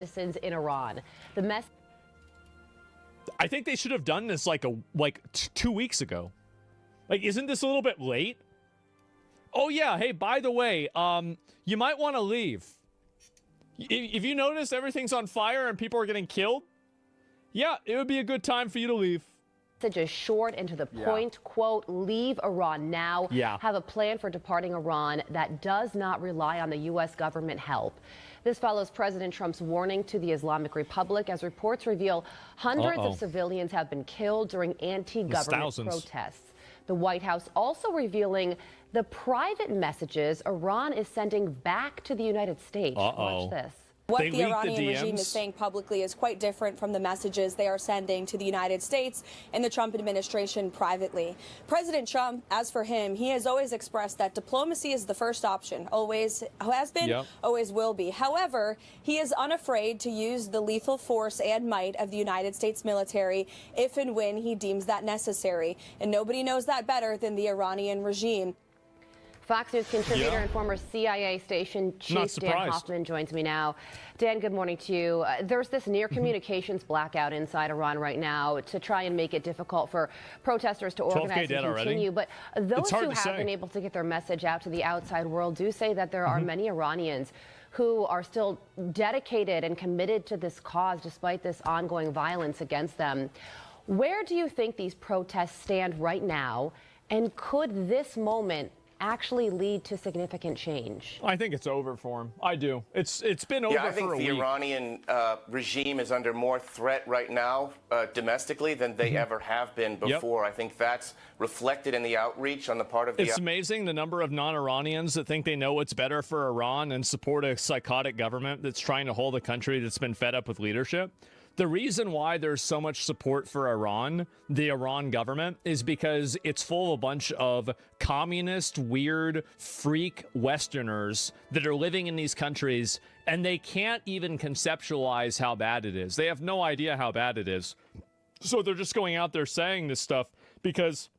citizens in Iran. The mess. I think they should have done this like 2 weeks ago. Like, isn't this a little bit late? Oh yeah, hey, by the way, you might want to leave. If you notice everything's on fire and people are getting killed, yeah, it would be a good time for you to leave. Message short and to the point, quote, leave Iran now. Have a plan for departing Iran that does not rely on the U.S. government help. This follows President Trump's warning to the Islamic Republic as reports reveal hundreds of civilians have been killed during anti-government protests. The White House also revealing the private messages Iran is sending back to the United States. Watch this. What the Iranian regime is saying publicly is quite different from the messages they are sending to the United States and the Trump administration privately. President Trump, as for him, he has always expressed that diplomacy is the first option, always has been, always will be. However, he is unafraid to use the lethal force and might of the United States military if and when he deems that necessary. And nobody knows that better than the Iranian regime. Fox News contributor and former CIA station chief Dan Hoffman joins me now. Dan, good morning to you. There's this near communications blackout inside Iran right now to try and make it difficult for protesters to organize and continue. But those who have been able to get their message out to the outside world do say that there are many Iranians who are still dedicated and committed to this cause despite this ongoing violence against them. Where do you think these protests stand right now? And could this moment actually lead to significant change? I think it's over for him. I do. It's been over for a week. I think the Iranian regime is under more threat right now domestically than they ever have been before. I think that's reflected in the outreach on the part of the... It's amazing the number of non-Iranians that think they know what's better for Iran and support a psychotic government that's trying to hold a country that's been fed up with leadership. The reason why there's so much support for Iran, the Iran government, is because it's full of a bunch of communist, weird, freak Westerners that are living in these countries, and they can't even conceptualize how bad it is. They have no idea how bad it is. So they're just going out there saying this stuff because,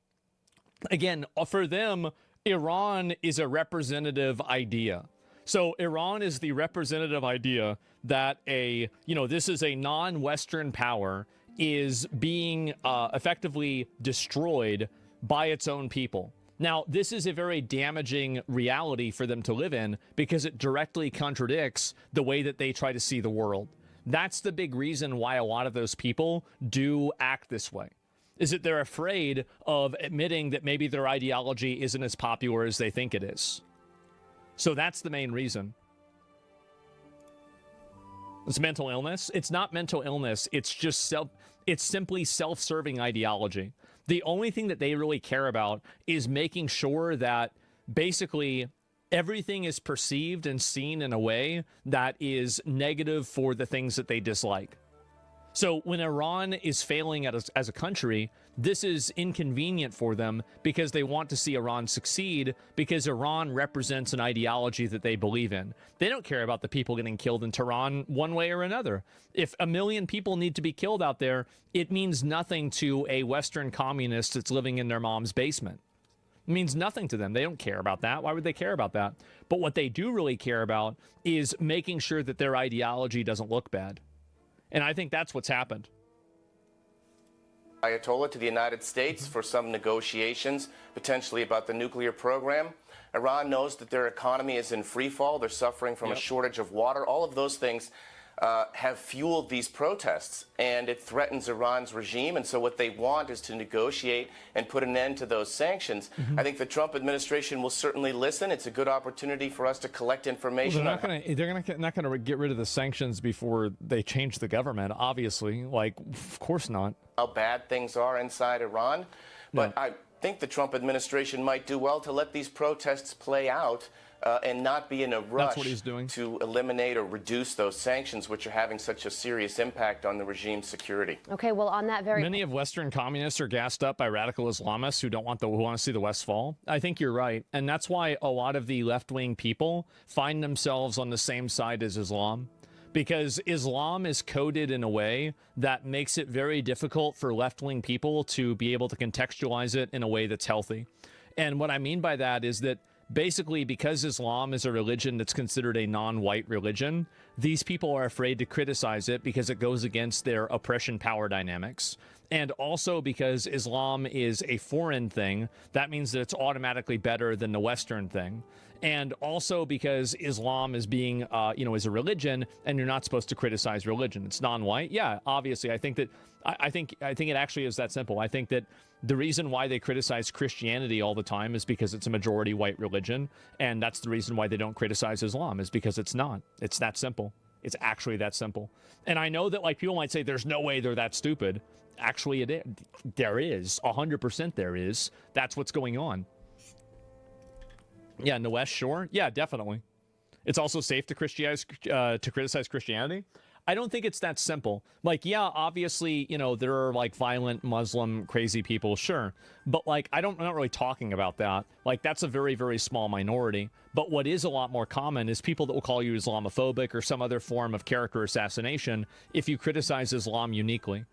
again, for them, Iran is a representative idea. So Iran is the representative idea that this is a non-Western power is being effectively destroyed by its own people. Now, this is a very damaging reality for them to live in because it directly contradicts the way that they try to see the world. That's the big reason why a lot of those people do act this way, is that they're afraid of admitting that maybe their ideology isn't as popular as they think it is. So that's the main reason. It's mental illness. It's not mental illness. It's just it's simply self-serving ideology. The only thing that they really care about is making sure that basically everything is perceived and seen in a way that is negative for the things that they dislike. So when Iran is failing as a country, this is inconvenient for them because they want to see Iran succeed because Iran represents an ideology that they believe in. They don't care about the people getting killed in Tehran one way or another. If 1 million people need to be killed out there, it means nothing to a Western communist that's living in their mom's basement. It means nothing to them. They don't care about that. Why would they care about that? But what they do really care about is making sure that their ideology doesn't look bad. And I think that's what's happened. Ayatollah to the United States for some negotiations, potentially about the nuclear program. Iran knows that their economy is in free fall. They're suffering from a shortage of water. All of those things have fueled these protests, and it threatens Iran's regime. And so what they want is to negotiate and put an end to those sanctions. I think the Trump administration will certainly listen. It's a good opportunity for us to collect information. Well, they're not going to get rid of the sanctions before they change the government, obviously. Like, of course not. How bad things are inside Iran. But I think the Trump administration might do well to let these protests play out and not be in a rush to eliminate or reduce those sanctions, which are having such a serious impact on the regime's security. Okay, well, on that very... Many of Western communists are gassed up by radical Islamists who want to see the West fall. I think you're right. And that's why a lot of the left-wing people find themselves on the same side as Islam. Because Islam is coded in a way that makes it very difficult for left-wing people to be able to contextualize it in a way that's healthy. And what I mean by that is that basically, because Islam is a religion that's considered a non-white religion, these people are afraid to criticize it because it goes against their oppression power dynamics. And also because Islam is a foreign thing, that means that it's automatically better than the Western thing. And also because Islam is being, is a religion, and you're not supposed to criticize religion. It's non-white. Yeah, obviously, I think that I think it actually is that simple. I think that the reason why they criticize Christianity all the time is because it's a majority white religion, and that's the reason why they don't criticize Islam, is because it's not. It's that simple. It's actually that simple. And I know that, like, people might say there's no way they're that stupid. Actually, there is. 100% there is. That's what's going on. Yeah, in the West, sure. Yeah, definitely. It's also safe to criticize Christianity. I don't think it's that simple. Like, yeah, obviously, there are, like, violent Muslim crazy people, sure. But, like, I'm not really talking about that. Like, that's a very, very small minority. But what is a lot more common is people that will call you Islamophobic or some other form of character assassination if you criticize Islam uniquely.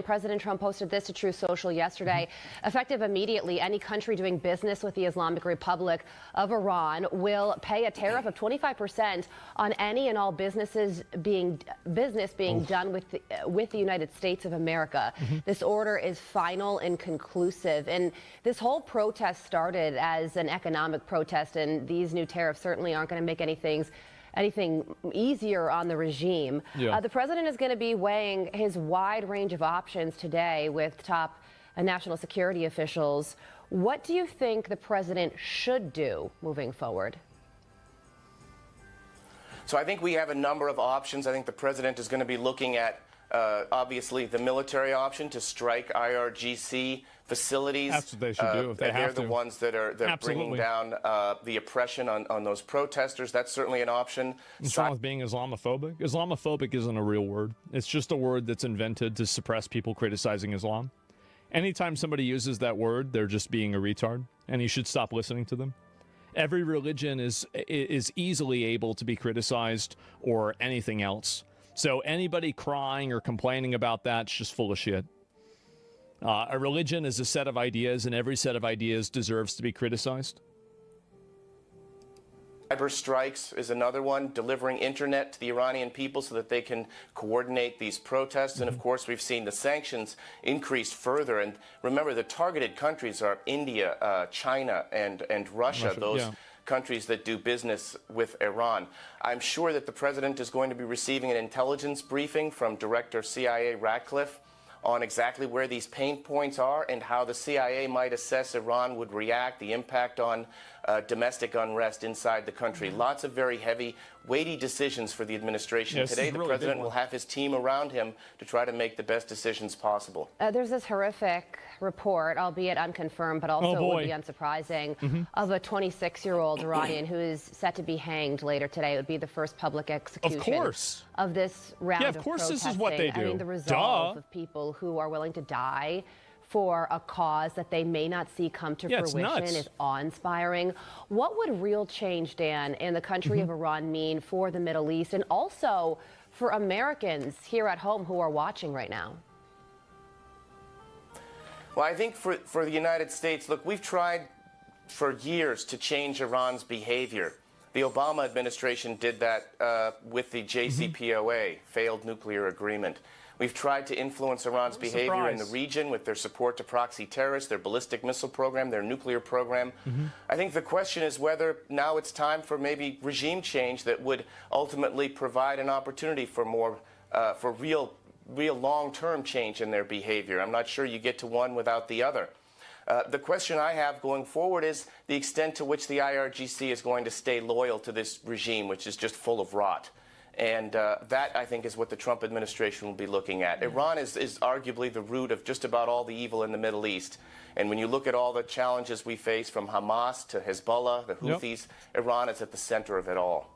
President Trump posted this to Truth Social yesterday. Effective immediately, any country doing business with the Islamic Republic of Iran will pay a tariff of 25% on any and all business being done with the United States of America. This order is final and conclusive. And this whole protest started as an economic protest, and these new tariffs certainly aren't going to make anything easier on the regime. Yeah. The president is going to be weighing his wide range of options today with top national security officials. What do you think the president should do moving forward? So I think we have a number of options. I think the president is going to be looking at, obviously, the military option to strike IRGC facilities. That's what they should do if they have to. They're the ones that are bringing down the oppression on those protesters. That's certainly an option. What's wrong with being Islamophobic? Islamophobic isn't a real word. It's just a word that's invented to suppress people criticizing Islam. Anytime somebody uses that word, they're just being a retard, and you should stop listening to them. Every religion is easily able to be criticized or anything else. So anybody crying or complaining about that's just full of shit. A religion is a set of ideas, and every set of ideas deserves to be criticized. Cyber strikes is another one, delivering internet to the Iranian people so that they can coordinate these protests. And of course, we've seen the sanctions increase further. And remember, the targeted countries are India, China, and Russia. Those countries that do business with Iran. I'm sure that the president is going to be receiving an intelligence briefing from Director CIA Ratcliffe on exactly where these pain points are and how the CIA might assess Iran would react, the impact on domestic unrest inside the country. Lots of very heavy, weighty decisions for the administration today. The president will have his team around him to try to make the best decisions possible. There's this horrific report, albeit unconfirmed, but also it would be unsurprising, of a 26-year-old Iranian who is set to be hanged later today. It would be the first public execution of this round of protesting. This is what they do. I mean, the resolve of people who are willing to die for a cause that they may not see come to fruition is awe-inspiring. What would real change, Dan, in the country of Iran mean for the Middle East and also for Americans here at home who are watching right now? Well, I think for the United States, look, we've tried for years to change Iran's behavior. The Obama administration did that with the JCPOA, failed nuclear agreement. We've tried to influence Iran's behavior in the region with their support to proxy terrorists, their ballistic missile program, their nuclear program. I think the question is whether now it's time for maybe regime change that would ultimately provide an opportunity for more, for real long-term change in their behavior. I'm not sure you get to one without the other. The question I have going forward is the extent to which the IRGC is going to stay loyal to this regime, which is just full of rot. And that, I think, is what the Trump administration will be looking at. Iran is arguably the root of just about all the evil in the Middle East. And when you look at all the challenges we face, from Hamas to Hezbollah, the Houthis, Iran is at the center of it all.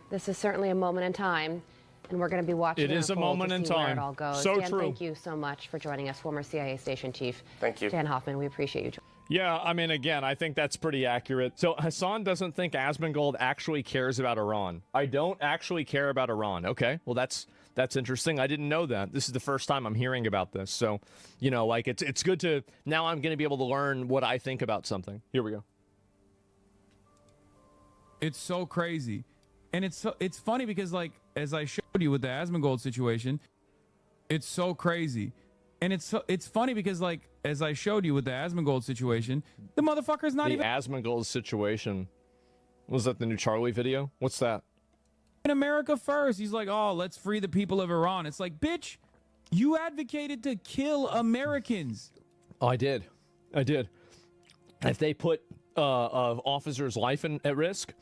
This is certainly a moment in time, and we're going to be watching it. It is a moment in time. Where it all goes. So Dan, true. thank you so much for joining us, former CIA station chief. Thank you. Dan Hoffman, we appreciate you. Yeah, I mean, again, I think that's pretty accurate. So Hassan doesn't think Asmongold actually cares about Iran. I don't actually care about Iran. Okay, well, that's interesting. I didn't know that. This is the first time I'm hearing about this. So, like, it's good to, now I'm going to be able to learn what I think about something. Here we go. It's so crazy. And it's funny because, like, as I showed you with the Asmongold situation, it's so crazy. And it's funny because, like, as I showed you with the Asmongold situation, the motherfucker's not even... The Asmongold situation. Was that the new Charlie video? What's that? In America first. He's like, oh, let's free the people of Iran. It's like, bitch, you advocated to kill Americans. Oh, I did. If they put officer's life at risk,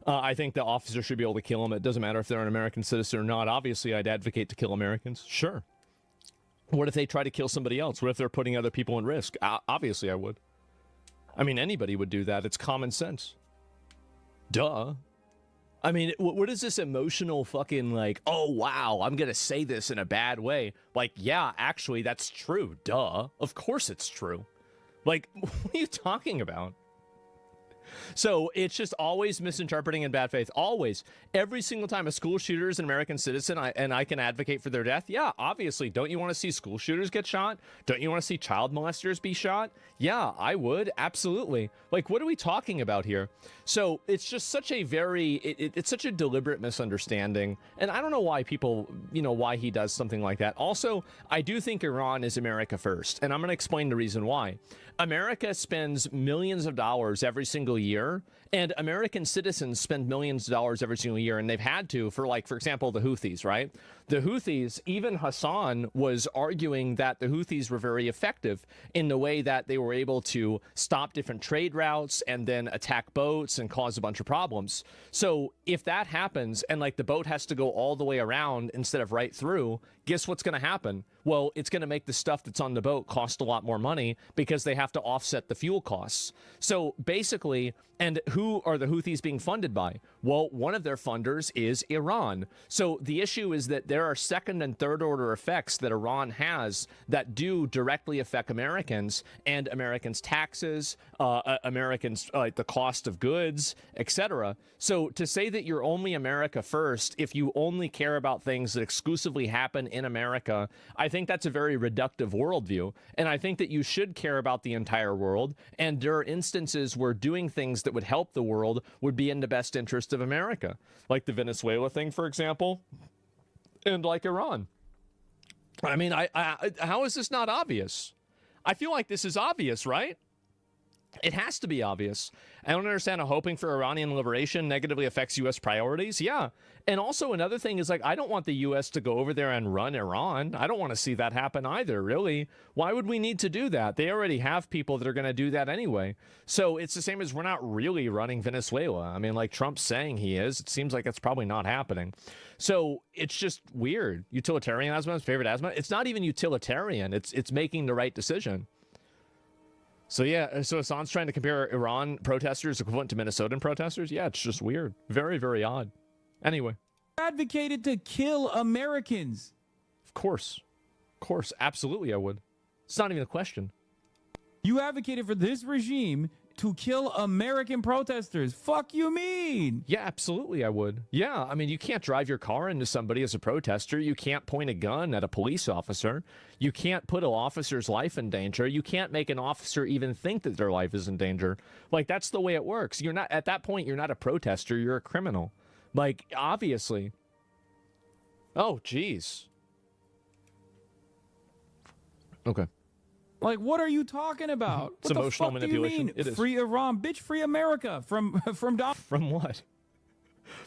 I think the officer should be able to kill them. It doesn't matter if they're an American citizen or not. Obviously, I'd advocate to kill Americans. Sure. What if they try to kill somebody else? What if they're putting other people in risk? Obviously, I would. I mean, anybody would do that. It's common sense. Duh. I mean, what is this emotional fucking, like, oh, wow, I'm going to say this in a bad way. Like, yeah, actually, that's true. Duh. Of course it's true. Like, what are you talking about? So it's just always misinterpreting in bad faith. Always. Every single time a school shooter is an American citizen and I can advocate for their death. Yeah, obviously. Don't you want to see school shooters get shot? Don't you want to see child molesters be shot? Yeah, I would. Absolutely. Like, what are we talking about here? So it's just such a very, it's such a deliberate misunderstanding. And I don't know why people, why he does something like that. Also, I do think Iran is America first. And I'm going to explain the reason why. America spends millions of dollars every single year, and American citizens spend millions of dollars every single year, and they've had to for, like, for example, the Houthis, right? The Houthis, even Hassan was arguing that the Houthis were very effective in the way that they were able to stop different trade routes and then attack boats and cause a bunch of problems. So if that happens and, like, the boat has to go all the way around instead of right through, guess what's going to happen? Well, it's going to make the stuff that's on the boat cost a lot more money because they have to offset the fuel costs. So basically, and who are the Houthis being funded by? Well, one of their funders is Iran. So the issue is that there are second and third order effects that Iran has that do directly affect Americans and Americans' taxes, Americans, like the cost of goods, etc. So to say that you're only America first, if you only care about things that exclusively happen in America, I think that's a very reductive worldview. And I think that you should care about the entire world. And there are instances where doing things that would help the world would be in the best interest of America. Like the Venezuela thing, for example, and like Iran. I mean, how is this not obvious? I feel like this is obvious, right? It has to be obvious. I don't understand how hoping for Iranian liberation negatively affects U.S. priorities. Yeah. And also another thing is, like, I don't want the U.S. to go over there and run Iran. I don't want to see that happen either, really. Why would we need to do that? They already have people that are going to do that anyway. So it's the same as we're not really running Venezuela. I mean, like Trump's saying he is. It seems like it's probably not happening. So it's just weird. Utilitarianism, favorite asthma. It's not even utilitarian. It's making the right decision. So yeah, so Assange's trying to compare Iran protesters equivalent to Minnesotan protesters? Yeah, it's just weird. Very, very odd. Anyway. Advocated to kill Americans. Of course. Of course. Absolutely I would. It's not even a question. You advocated for this regime to kill American protesters. Fuck you mean? Yeah, absolutely I would. Yeah, I mean, you can't drive your car into somebody as a protester. You can't point a gun at a police officer. You can't put an officer's life in danger. You can't make an officer even think that their life is in danger. Like, that's the way it works. You're not, at that point, you're not a protester. You're a criminal. Like, obviously. Oh, jeez. Okay. Like, what are you talking about? It's emotional manipulation. It is. Free Iran, bitch, free America from From what?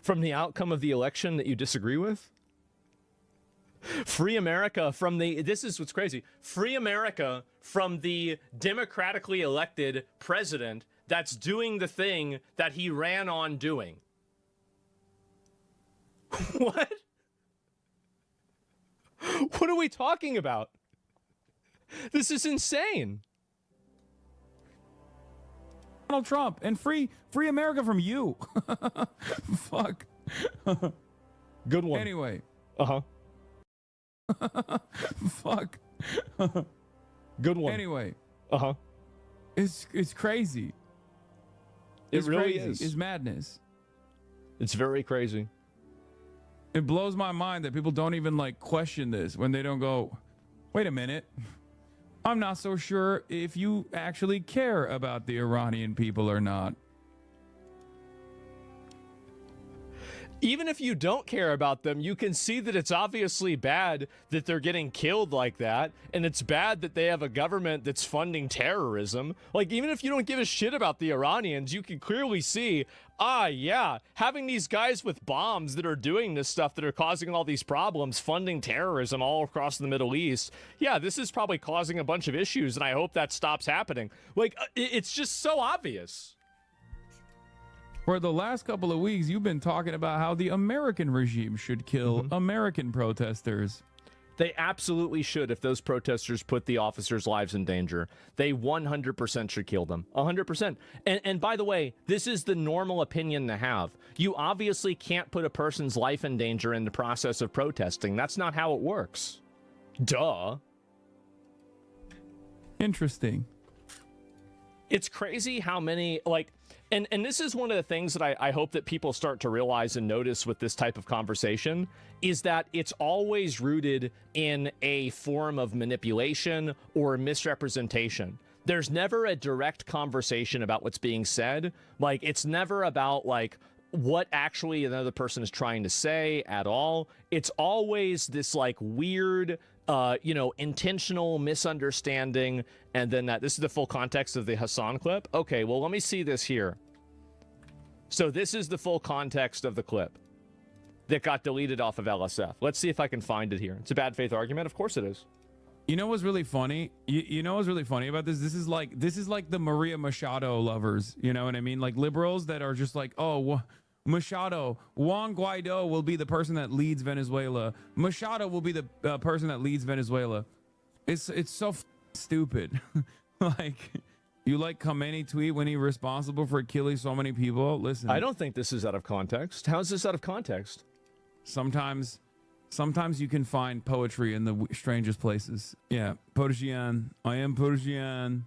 From the outcome of the election that you disagree with? Free America from the, this is what's crazy. Free America from the democratically elected president that's doing the thing that he ran on doing. What? What are we talking about? This is insane. Donald Trump and free America from you. Fuck. Good one. Anyway. Uh-huh. Fuck. Good one. Anyway. Uh-huh. It's crazy. It's really crazy. is. It's madness. It's very crazy. It blows my mind that people don't even like question this when they don't go, wait a minute. I'm not so sure if you actually care about the Iranian people or not. Even if you don't care about them, you can see that it's obviously bad that they're getting killed like that, and it's bad that they have a government that's funding terrorism. Like, even if you don't give a shit about the Iranians, you can clearly see, yeah, having these guys with bombs that are doing this stuff, that are causing all these problems, funding terrorism all across the Middle East, yeah, this is probably causing a bunch of issues, and I hope that stops happening. Like, it's just so obvious. For the last couple of weeks, you've been talking about how the American regime should kill American protesters. They absolutely should if those protesters put the officers' lives in danger. They 100% should kill them. 100%. And by the way, this is the normal opinion to have. You obviously can't put a person's life in danger in the process of protesting. That's not how it works. Duh. Interesting. It's crazy how many, like, and this is one of the things that I hope that people start to realize and notice with this type of conversation, is that it's always rooted in a form of manipulation or misrepresentation. There's never a direct conversation about what's being said. Like, it's never about, like, what actually another person is trying to say at all. It's always this, like, weird, intentional misunderstanding, and then this is the full context of the Hassan clip. Okay, well, let me see this here. So this is the full context of the clip that got deleted off of LSF. Let's see if I can find it here. It's a bad faith argument. Of course it is. You know what's really funny? You know what's really funny about this? This is like the Maria Machado lovers. You know what I mean? Like liberals that are just like, oh, Machado, Juan Guaido will be the person that leads Venezuela. Machado will be the person that leads Venezuela. It's so stupid. Like, you like Khomeini tweet when he's responsible for killing so many people? Listen, I don't think this is out of context. How is this out of context? Sometimes you can find poetry in the strangest places. Yeah, Persian. I am Persian.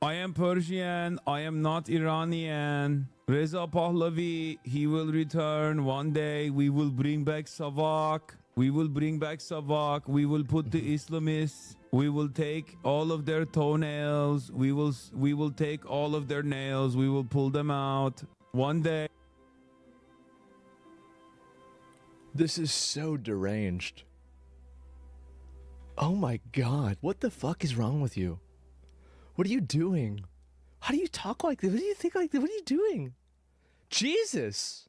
I am Persian. I am not Iranian. Reza Pahlavi, he will return one day. We will bring back Savak. We will bring back Savak. We will put the Islamists. We will take all of their toenails. We will take all of their nails. We will pull them out one day. This is so deranged. Oh my God. What the fuck is wrong with you? What are you doing? How do you talk like this? What do you think like this? What are you doing? Jesus.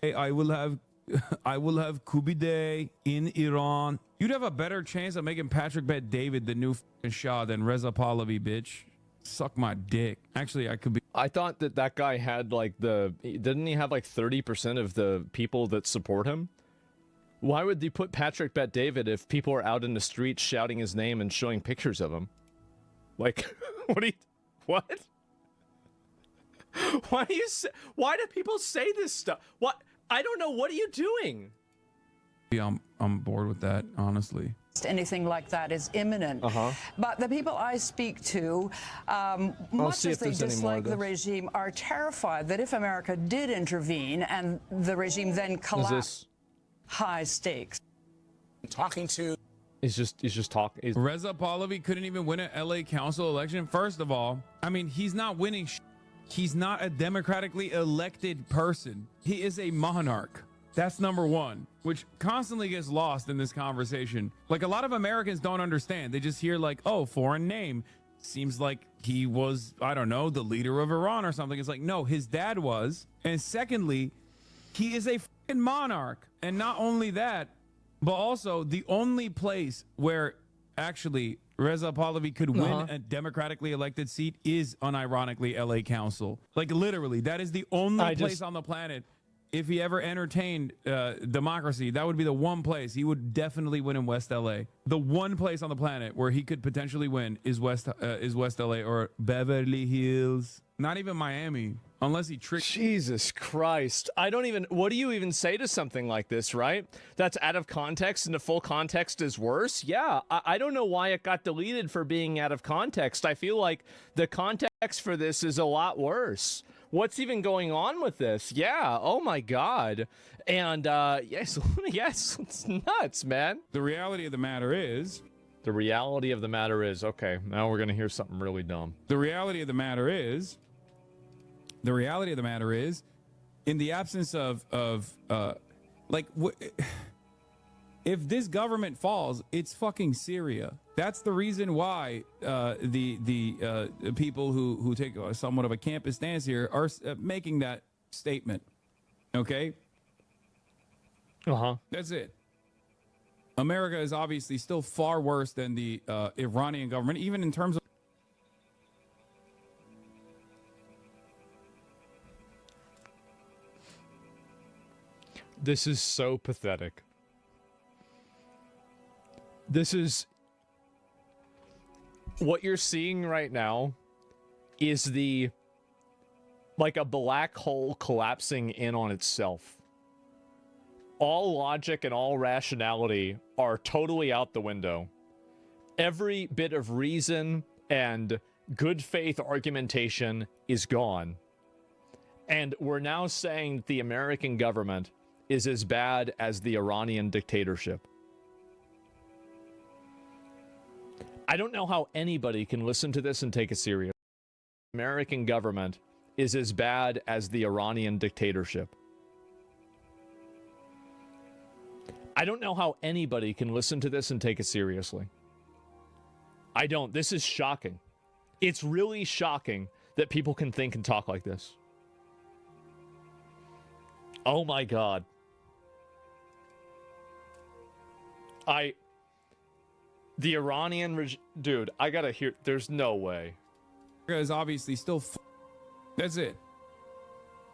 Hey, I will have Kubi Day in Iran. You'd have a better chance of making Patrick Bet David the new Shah than Reza Pahlavi, bitch. Suck my dick. Actually, I could be. I thought that guy had like didn't he have like 30% of the people that support him? Why would they put Patrick Bet David if people are out in the streets shouting his name and showing pictures of him? Like, what? Why do people say this stuff? What? I don't know. What are you doing? Yeah, I'm bored with that, honestly. Anything like that is imminent. But the people I speak to, much as they dislike the regime, are terrified that if America did intervene and the regime then collapsed, high stakes. Talking to... He's just talking. Reza Pahlavi couldn't even win an LA council election. First of all, I mean, he's not winning. He's not a democratically elected person. He is a monarch. That's number one, which constantly gets lost in this conversation. Like, a lot of Americans don't understand. They just hear like, oh, foreign name. Seems like he was, I don't know, the leader of Iran or something. It's like, no, his dad was. And secondly, he is a fucking monarch. And not only that, but also the only place where actually Reza Pahlavi could win a democratically elected seat is unironically LA Council. Like, literally, that is the only place on the planet. If he ever entertained democracy, that would be the one place he would definitely win in West LA. The one place on the planet where he could potentially win is West LA or Beverly Hills. Not even Miami, unless he tricks. Jesus Christ. What do you even say to something like this, right? That's out of context and the full context is worse? Yeah, I don't know why it got deleted for being out of context. I feel like the context for this is a lot worse. What's even going on with this? Yeah, oh my God. And yes, it's nuts, man. The reality of the matter is... okay, now we're going to hear something really dumb. The reality of the matter is... the reality of the matter is, in the absence of if this government falls, it's fucking Syria. That's the reason why the people who take somewhat of a campus stance here are making that statement. Okay? That's it. America is obviously still far worse than the Iranian government, even in terms of. This is so pathetic. This is what you're seeing right now is like a black hole collapsing in on itself. All logic and all rationality are totally out the window. Every bit of reason and good faith argumentation is gone. And we're now saying that the American government is as bad as the Iranian dictatorship. I don't know how anybody can listen to this and take it serious. The American government is as bad as the Iranian dictatorship. I don't know how anybody can listen to this and take it seriously. I don't. This is shocking. It's really shocking that people can think and talk like this. Oh my God. The Iranian dude, I gotta hear. There's no way. America is obviously still. That's it.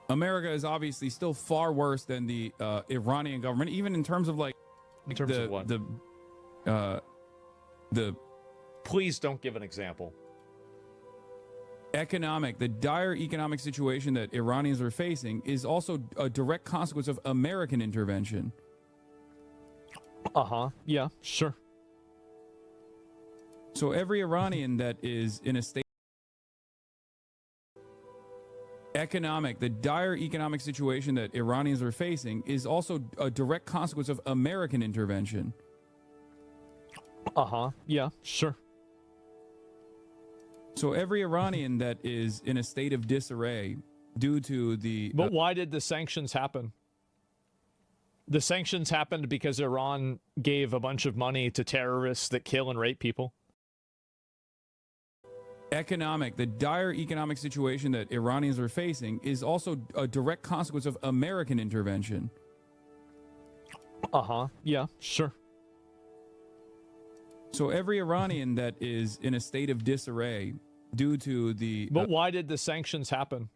America is obviously still far worse than the Iranian government, even in terms of like. In terms of what? The. Please don't give an example. The dire economic situation that Iranians are facing is also a direct consequence of American intervention. Yeah, sure. So every Iranian that is in a state the dire economic situation that Iranians are facing is also a direct consequence of American intervention. Yeah, sure. So every Iranian that is in a state of disarray due to the... But why did the sanctions happen? The sanctions happened because Iran gave a bunch of money to terrorists that kill and rape people. The dire economic situation that Iranians are facing is also a direct consequence of American intervention. Yeah, sure. So every Iranian that is in a state of disarray due to the... But why did the sanctions happen?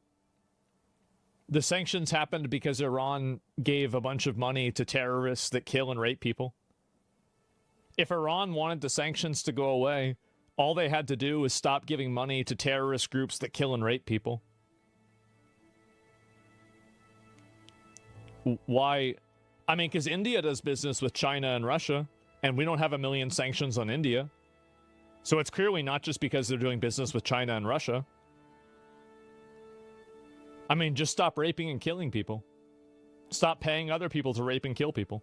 The sanctions happened because Iran gave a bunch of money to terrorists that kill and rape people. If Iran wanted the sanctions to go away, all they had to do was stop giving money to terrorist groups that kill and rape people. Why? I mean, because India does business with China and Russia, and we don't have 1 million sanctions on India. So it's clearly not just because they're doing business with China and Russia. I mean, just stop raping and killing people. Stop paying other people to rape and kill people.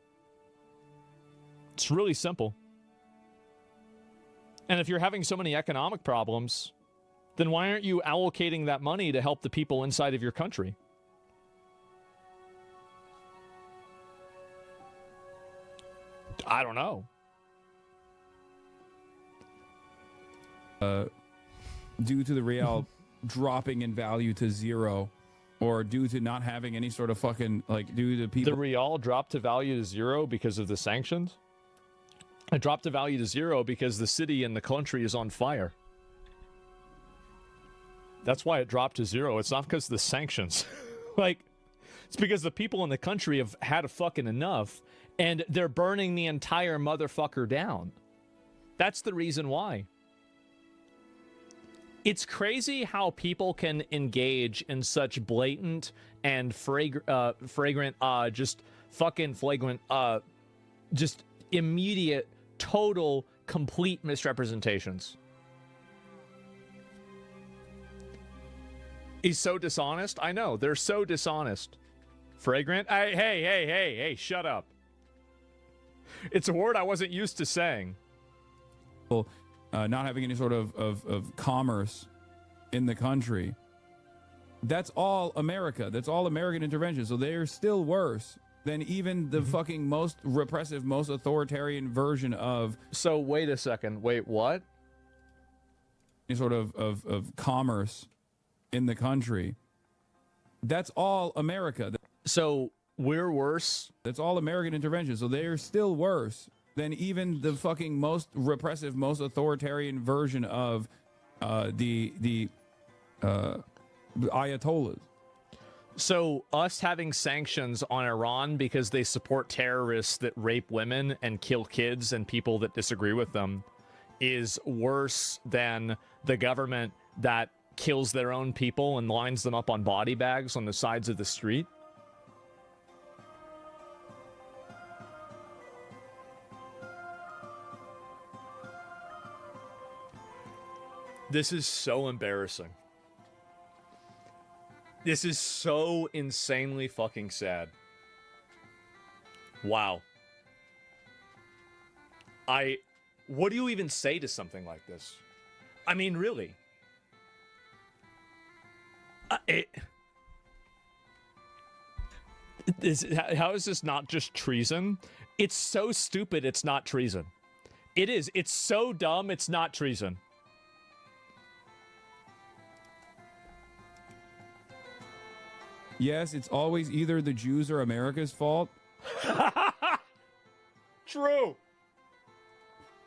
It's really simple. And if you're having so many economic problems, then why aren't you allocating that money to help the people inside of your country? I don't know. Due to the real dropping in value to zero, or due to not having any sort of fucking, like, due to people... The real dropped to value to zero because of the sanctions? It dropped the value to zero because the city and the country is on fire. That's why it dropped to zero. It's not because of the sanctions. Like, it's because the people in the country have had a fucking enough, and they're burning the entire motherfucker down. That's the reason why. It's crazy how people can engage in such blatant and just immediate, total, complete misrepresentations. He's so dishonest. I know, they're so dishonest. Fragrant? Hey, shut up. It's a word I wasn't used to saying. Not having any sort of commerce in the country. That's all America. That's all American intervention. So they're still worse than even the fucking most repressive, most authoritarian version of. So wait a second. Wait, what? Any sort of commerce in the country. That's all America. So we're worse. That's all American intervention. So they're still worse than even the fucking most repressive, most authoritarian version of the Ayatollahs. So us having sanctions on Iran because they support terrorists that rape women and kill kids and people that disagree with them is worse than the government that kills their own people and lines them up on body bags on the sides of the street. This is so embarrassing. This is so insanely fucking sad. Wow. What do you even say to something like this? I mean, really? How is this not just treason? It's so stupid, it's not treason. It is. It's so dumb, it's not treason. Yes, it's always either the Jews or America's fault. True.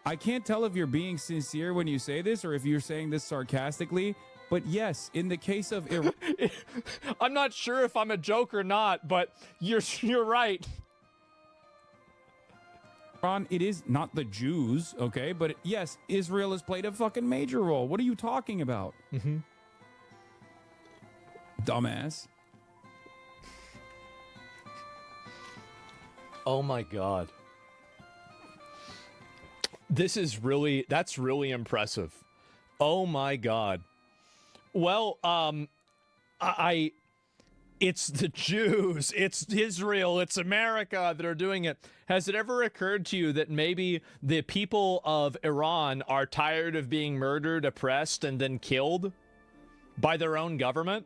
I can't tell if you're being sincere when you say this or if you're saying this sarcastically, but yes, in the case of Iran, I'm not sure if I'm a joke or not, but you're right. Iran, it is not the Jews, okay? But yes, Israel has played a fucking major role. What are you talking about? Dumbass. Oh my God. That's really impressive. Oh my God. Well, it's the Jews, it's Israel, it's America that are doing it. Has it ever occurred to you that maybe the people of Iran are tired of being murdered, oppressed, and then killed by their own government?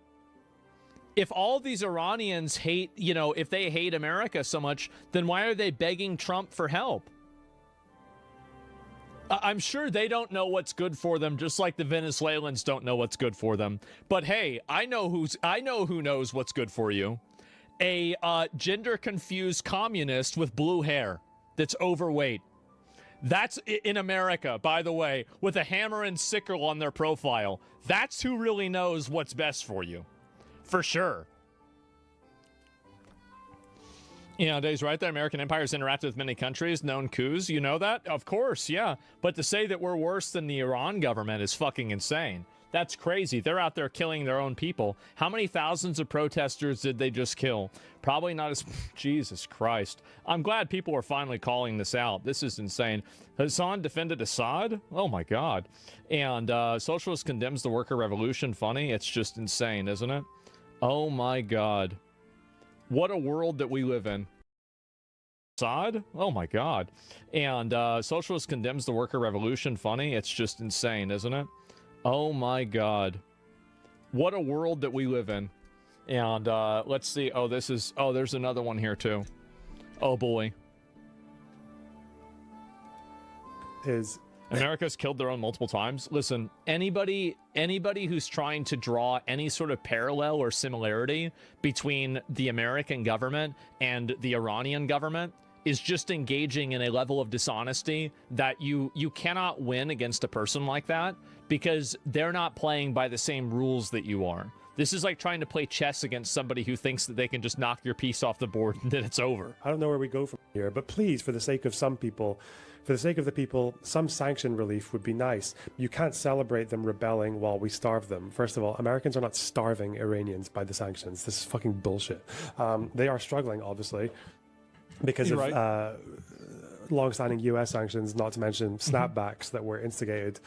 If all these Iranians hate, if they hate America so much, then why are they begging Trump for help? I'm sure they don't know what's good for them, just like the Venezuelans don't know what's good for them. But hey, I know who knows what's good for you. A gender-confused communist with blue hair that's overweight. That's in America, by the way, with a hammer and sickle on their profile. That's who really knows what's best for you. For sure. Dave's right there. American empire has interacted with many countries, known coups. You know that? Of course, yeah. But to say that we're worse than the Iran government is fucking insane. That's crazy. They're out there killing their own people. How many thousands of protesters did they just kill? Probably not as... Jesus Christ. I'm glad people are finally calling this out. This is insane. Hassan defended Assad? Oh my God. And socialist condemns the worker revolution. Funny? It's just insane, isn't it? Oh my God. What a world that we live in. Assad? Oh my God. And socialist condemns the worker revolution. Funny? It's just insane, isn't it? Oh my God. What a world that we live in. And let's see. Oh, there's another one here too. Oh boy. America's killed their own multiple times. Listen, anybody who's trying to draw any sort of parallel or similarity between the American government and the Iranian government is just engaging in a level of dishonesty that you cannot win against a person like that, because they're not playing by the same rules that you are. This is like trying to play chess against somebody who thinks that they can just knock your piece off the board and then it's over. I don't know where we go from here, but please, for the sake of some people, for the sake of the people, some sanction relief would be nice. You can't celebrate them rebelling while we starve them. First of all, Americans are not starving Iranians by the sanctions. This is fucking bullshit. They are struggling, obviously, because of long-standing U.S. sanctions, not to mention snapbacks that were instigated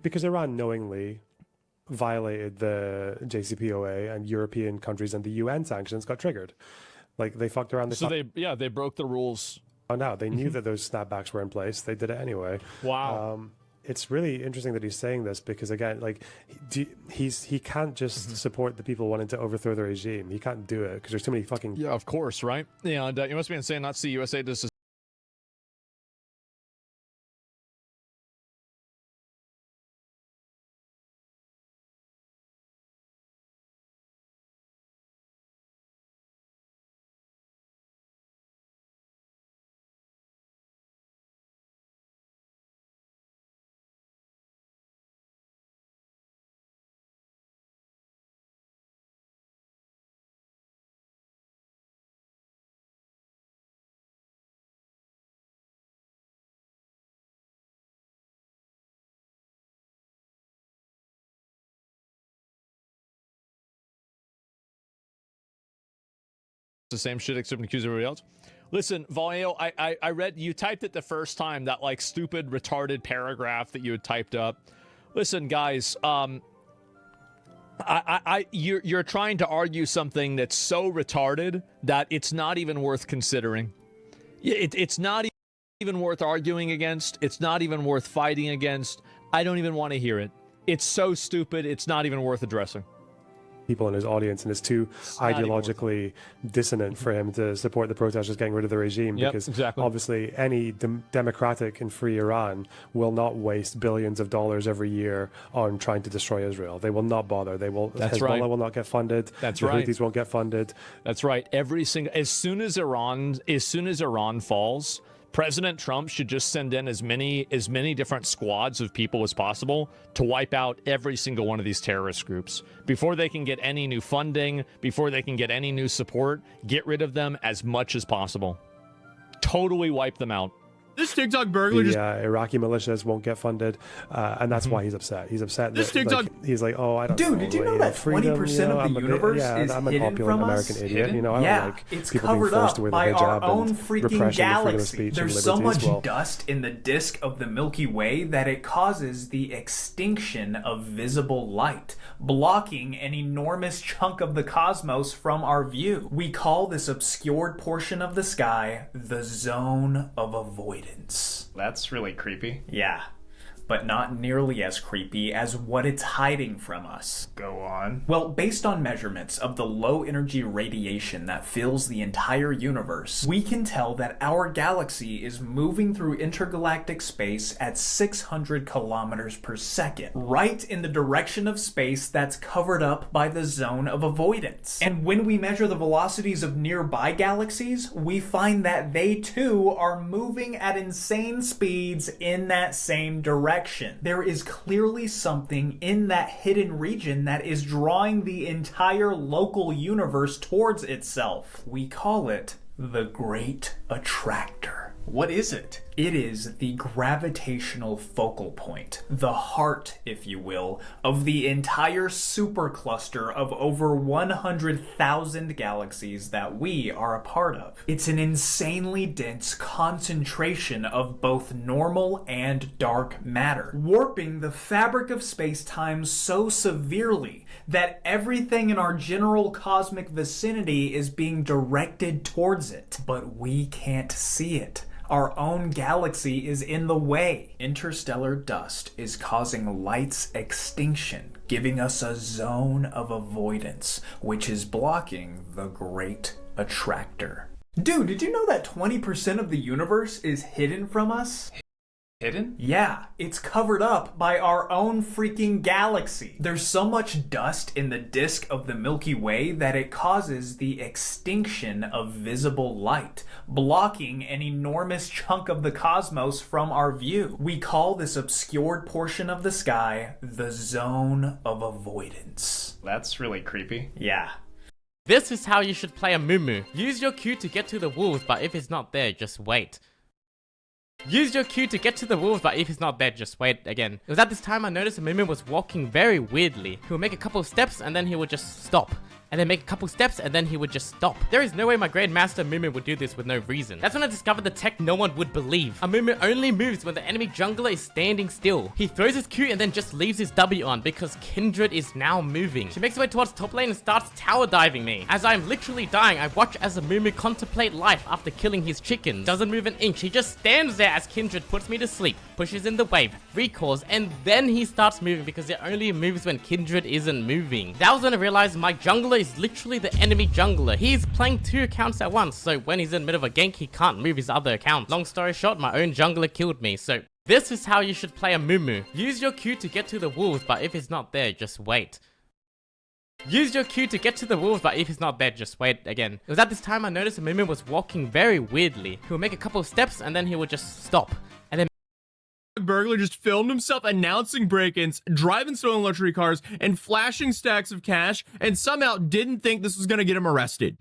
because Iran knowingly violated the JCPOA, and European countries and the UN sanctions got triggered. Like, they fucked around. They broke the rules. Oh, no, they knew that those snapbacks were in place. They did it anyway. Wow. it's really interesting that he's saying this because, again, like he can't just support the people wanting to overthrow the regime. He can't do it because there's too many fucking... Yeah, of course, right? Yeah, and you must be insane not to see USA does the same shit except accuse everybody else. Listen, Vallejo, I read you typed it the first time, that like stupid retarded paragraph that you had typed up. Listen, guys, you're trying to argue something that's so retarded that it's not even worth considering. It's not even worth arguing against. It's not even worth fighting against. I don't even want to hear it. It's so stupid. It's not even worth addressing. People in his audience, and it's too ideologically dissonant for him to support the protesters getting rid of the regime, because obviously any democratic and free Iran will not waste billions of dollars every year on trying to destroy Israel. They will not bother. They will. Hezbollah will not get funded. The Houthis won't get funded. That's right. Every single as soon as Iran falls, President Trump should just send in as many different squads of people as possible to wipe out every single one of these terrorist groups. Before they can get any new funding, before they can get any new support, get rid of them as much as possible. Totally wipe them out. This TikTok burglar just... Iraqi militias won't get funded, and that's why he's upset. He's upset that he's like, oh, I don't know. Dude, did you know that 20% of the universe is I'm a hidden popular from American us? idiot. You know, I don't like it's people being covered forced to up wear the by our hijab own and freaking repression of freedom of galaxy. speech There's and so liberties. much dust in the disk of the Milky Way that it causes the extinction of visible light, blocking an enormous chunk of the cosmos from our view. We call this obscured portion of the sky the zone of avoidance. That's really creepy. Yeah, but not nearly as creepy as what it's hiding from us. Go on. Well, based on measurements of the low energy radiation that fills the entire universe, we can tell that our galaxy is moving through intergalactic space at 600 kilometers per second, right in the direction of space that's covered up by the zone of avoidance. And when we measure the velocities of nearby galaxies, we find that they too are moving at insane speeds in that same direction. There is clearly something in that hidden region that is drawing the entire local universe towards itself. We call it the Great Attractor. What is it? It is the gravitational focal point, the heart, if you will, of the entire supercluster of over 100,000 galaxies that we are a part of. It's an insanely dense concentration of both normal and dark matter, warping the fabric of space-time so severely that everything in our general cosmic vicinity is being directed towards it, but we can't see it. Our own galaxy is in the way. Interstellar dust is causing light's extinction, giving us a zone of avoidance, which is blocking the Great Attractor. Dude, did you know that 20% of the universe is hidden from us? Hidden? Yeah, it's covered up by our own freaking galaxy. There's so much dust in the disk of the Milky Way that it causes the extinction of visible light, blocking an enormous chunk of the cosmos from our view. We call this obscured portion of the sky the zone of avoidance. That's really creepy. Yeah. This is how you should play a Mumu. Use your Q to get to the wolves, but if it's not there, just wait. Use your Q to get to the wolves, but if he's not there, just wait again. It was at this time I noticed Mumu was walking very weirdly. He would make a couple of steps and then he would just stop. and then make a couple steps, and then he would just stop. There is no way my Grandmaster Mumu would do this with no reason. That's when I discovered the tech no one would believe. A Mumu only moves when the enemy jungler is standing still. He throws his Q and then just leaves his W on because Kindred is now moving. She makes her way towards top lane and starts tower diving me. As I'm literally dying, I watch as a Mumu contemplate life after killing his chickens. Doesn't move an inch. He just stands there as Kindred puts me to sleep, pushes in the wave, recalls, and then he starts moving because it only moves when Kindred isn't moving. That was when I realized my jungler is literally the enemy jungler. He's playing 2 accounts at once, so when he's in the middle of a gank, he can't move his other account. Long story short, my own jungler killed me, so this is how you should play a Mumu. Use your Q to get to the wolves, but if it's not there, just wait. Use your Q to get to the wolves, but if he's not there, just wait again. It was at this time I noticed the Mumu was walking very weirdly. He would make a couple of steps and then he would just stop. And then burglar just filmed himself announcing break-ins, driving stolen luxury cars, and flashing stacks of cash, and somehow didn't think this was gonna get him arrested.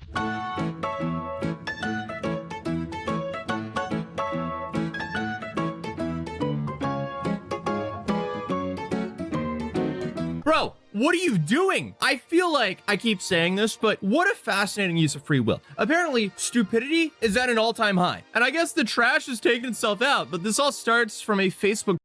Bro, what are you doing? I feel like I keep saying this, but what a fascinating use of free will. Apparently, stupidity is at an all-time high. And I guess the trash has taken itself out, but this all starts from a Facebook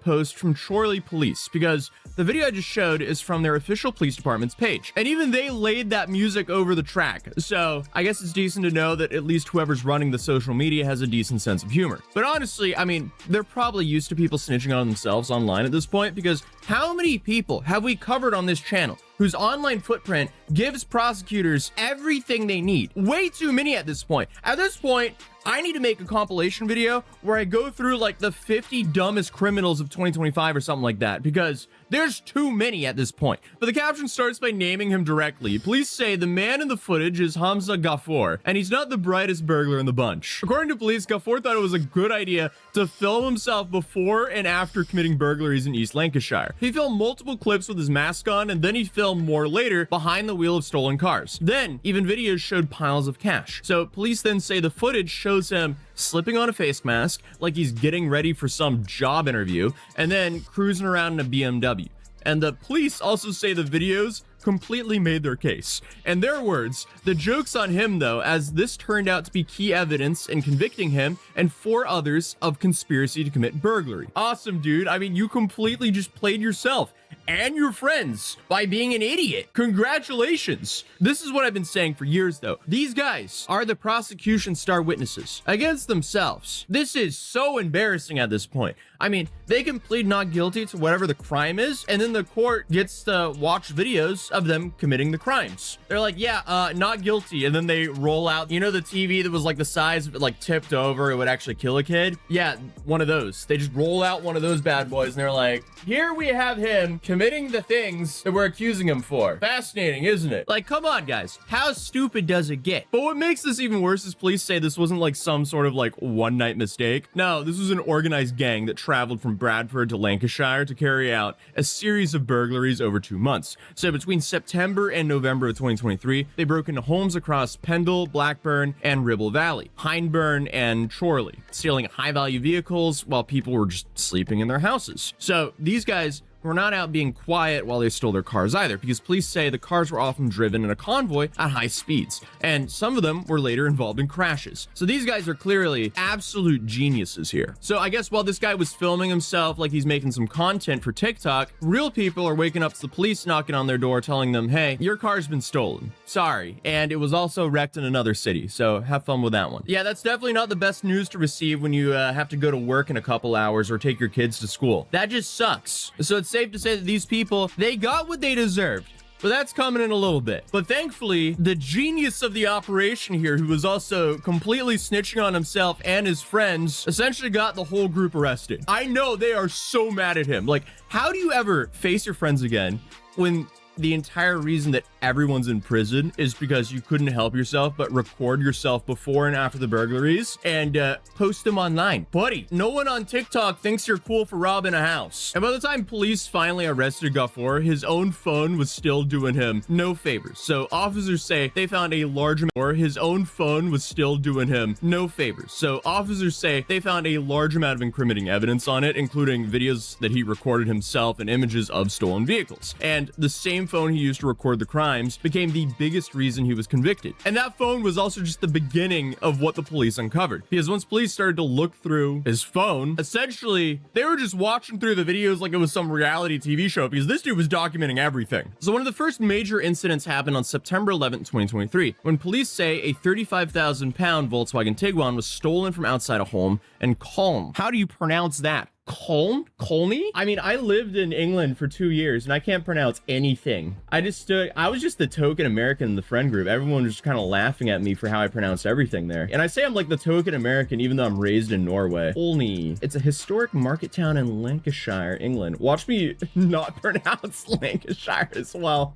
post from Chorley Police, because the video I just showed is from their official police department's page, and even they laid that music over the track. So I guess it's decent to know that at least whoever's running the social media has a decent sense of humor. But honestly, I mean, they're probably used to people snitching on themselves online at this point, because how many people have we covered on this channel whose online footprint gives prosecutors everything they need? Way too many at this point. At this point, I need to make a compilation video where I go through like the 50 dumbest criminals of 2025 or something like that, because there's too many at this point. But the caption starts by naming him directly. Police say the man in the footage is Hamza Ghafoor, and he's not the brightest burglar in the bunch. According to police, Ghafoor thought it was a good idea to film himself before and after committing burglaries in East Lancashire. He filmed multiple clips with his mask on, and then he filmed more later behind the wheel of stolen cars. Then, even videos showed piles of cash. So police then say the footage shows him slipping on a face mask like he's getting ready for some job interview, and then cruising around in a BMW. And the police also say the videos completely made their case. In their words, the joke's on him though, as this turned out to be key evidence in convicting him and 4 others of conspiracy to commit burglary. Awesome, dude. I mean, you completely just played yourself and your friends by being an idiot. Congratulations. This is what I've been saying for years though. These guys are the prosecution's star witnesses against themselves. This is so embarrassing at this point. I mean, they can plead not guilty to whatever the crime is, and then the court gets to watch videos of them committing the crimes. They're like, yeah, not guilty, and then they roll out, you know, the TV that was like the size of it, like tipped over, it would actually kill a kid? Yeah, one of those. They just roll out one of those bad boys, and they're like, here we have him committing the things that we're accusing him for. Fascinating, isn't it? Like, come on, guys. How stupid does it get? But what makes this even worse is police say this wasn't like some sort of like one-night mistake. No, this was an organized gang that traveled from Bradford to Lancashire to carry out a series of burglaries over 2 months. So between September and November of 2023, they broke into homes across Pendle, Blackburn, and Ribble Valley, Hyndburn, and Chorley, stealing high-value vehicles while people were just sleeping in their houses. So these guys were not out being quiet while they stole their cars either, because police say the cars were often driven in a convoy at high speeds, and some of them were later involved in crashes. So these guys are clearly absolute geniuses here. So I guess while this guy was filming himself like he's making some content for TikTok, real people are waking up to the police knocking on their door telling them, hey, your car's been stolen. Sorry. And it was also wrecked in another city, so have fun with that one. Yeah, that's definitely not the best news to receive when you have to go to work in a couple hours or take your kids to school. That just sucks. So it's safe to say that these people, they got what they deserved. But that's coming in a little bit. But thankfully, the genius of the operation here, who was also completely snitching on himself and his friends, essentially got the whole group arrested. I know they are so mad at him. Like, how do you ever face your friends again when the entire reason that everyone's in prison is because you couldn't help yourself but record yourself before and after the burglaries and post them online? Buddy, no one on TikTok thinks you're cool for robbing a house. And by the time police finally arrested Gafour, his own phone was still doing him no favors. So officers say they found a large amount, or his own phone was still doing him no favors. So officers say they found a large amount of incriminating evidence on it, including videos that he recorded himself and images of stolen vehicles. And the same phone he used to record the crimes became the biggest reason he was convicted. And that phone was also just the beginning of what the police uncovered. Because once police started to look through his phone, essentially, they were just watching through the videos like it was some reality TV show, because this dude was documenting everything. So one of the first major incidents happened on September 11th, 2023, when police say a 35,000-pound Volkswagen Tiguan was stolen from outside a home in Colne. How do you pronounce that? Colney? I mean, I lived in England for 2 years and I can't pronounce anything. I was just the token American in the friend group. Everyone was just kind of laughing at me for how I pronounced everything there. And I say I'm like the token American even though I'm raised in Norway. Colney. It's a historic market town in Lancashire, England. Watch me not pronounce Lancashire as well.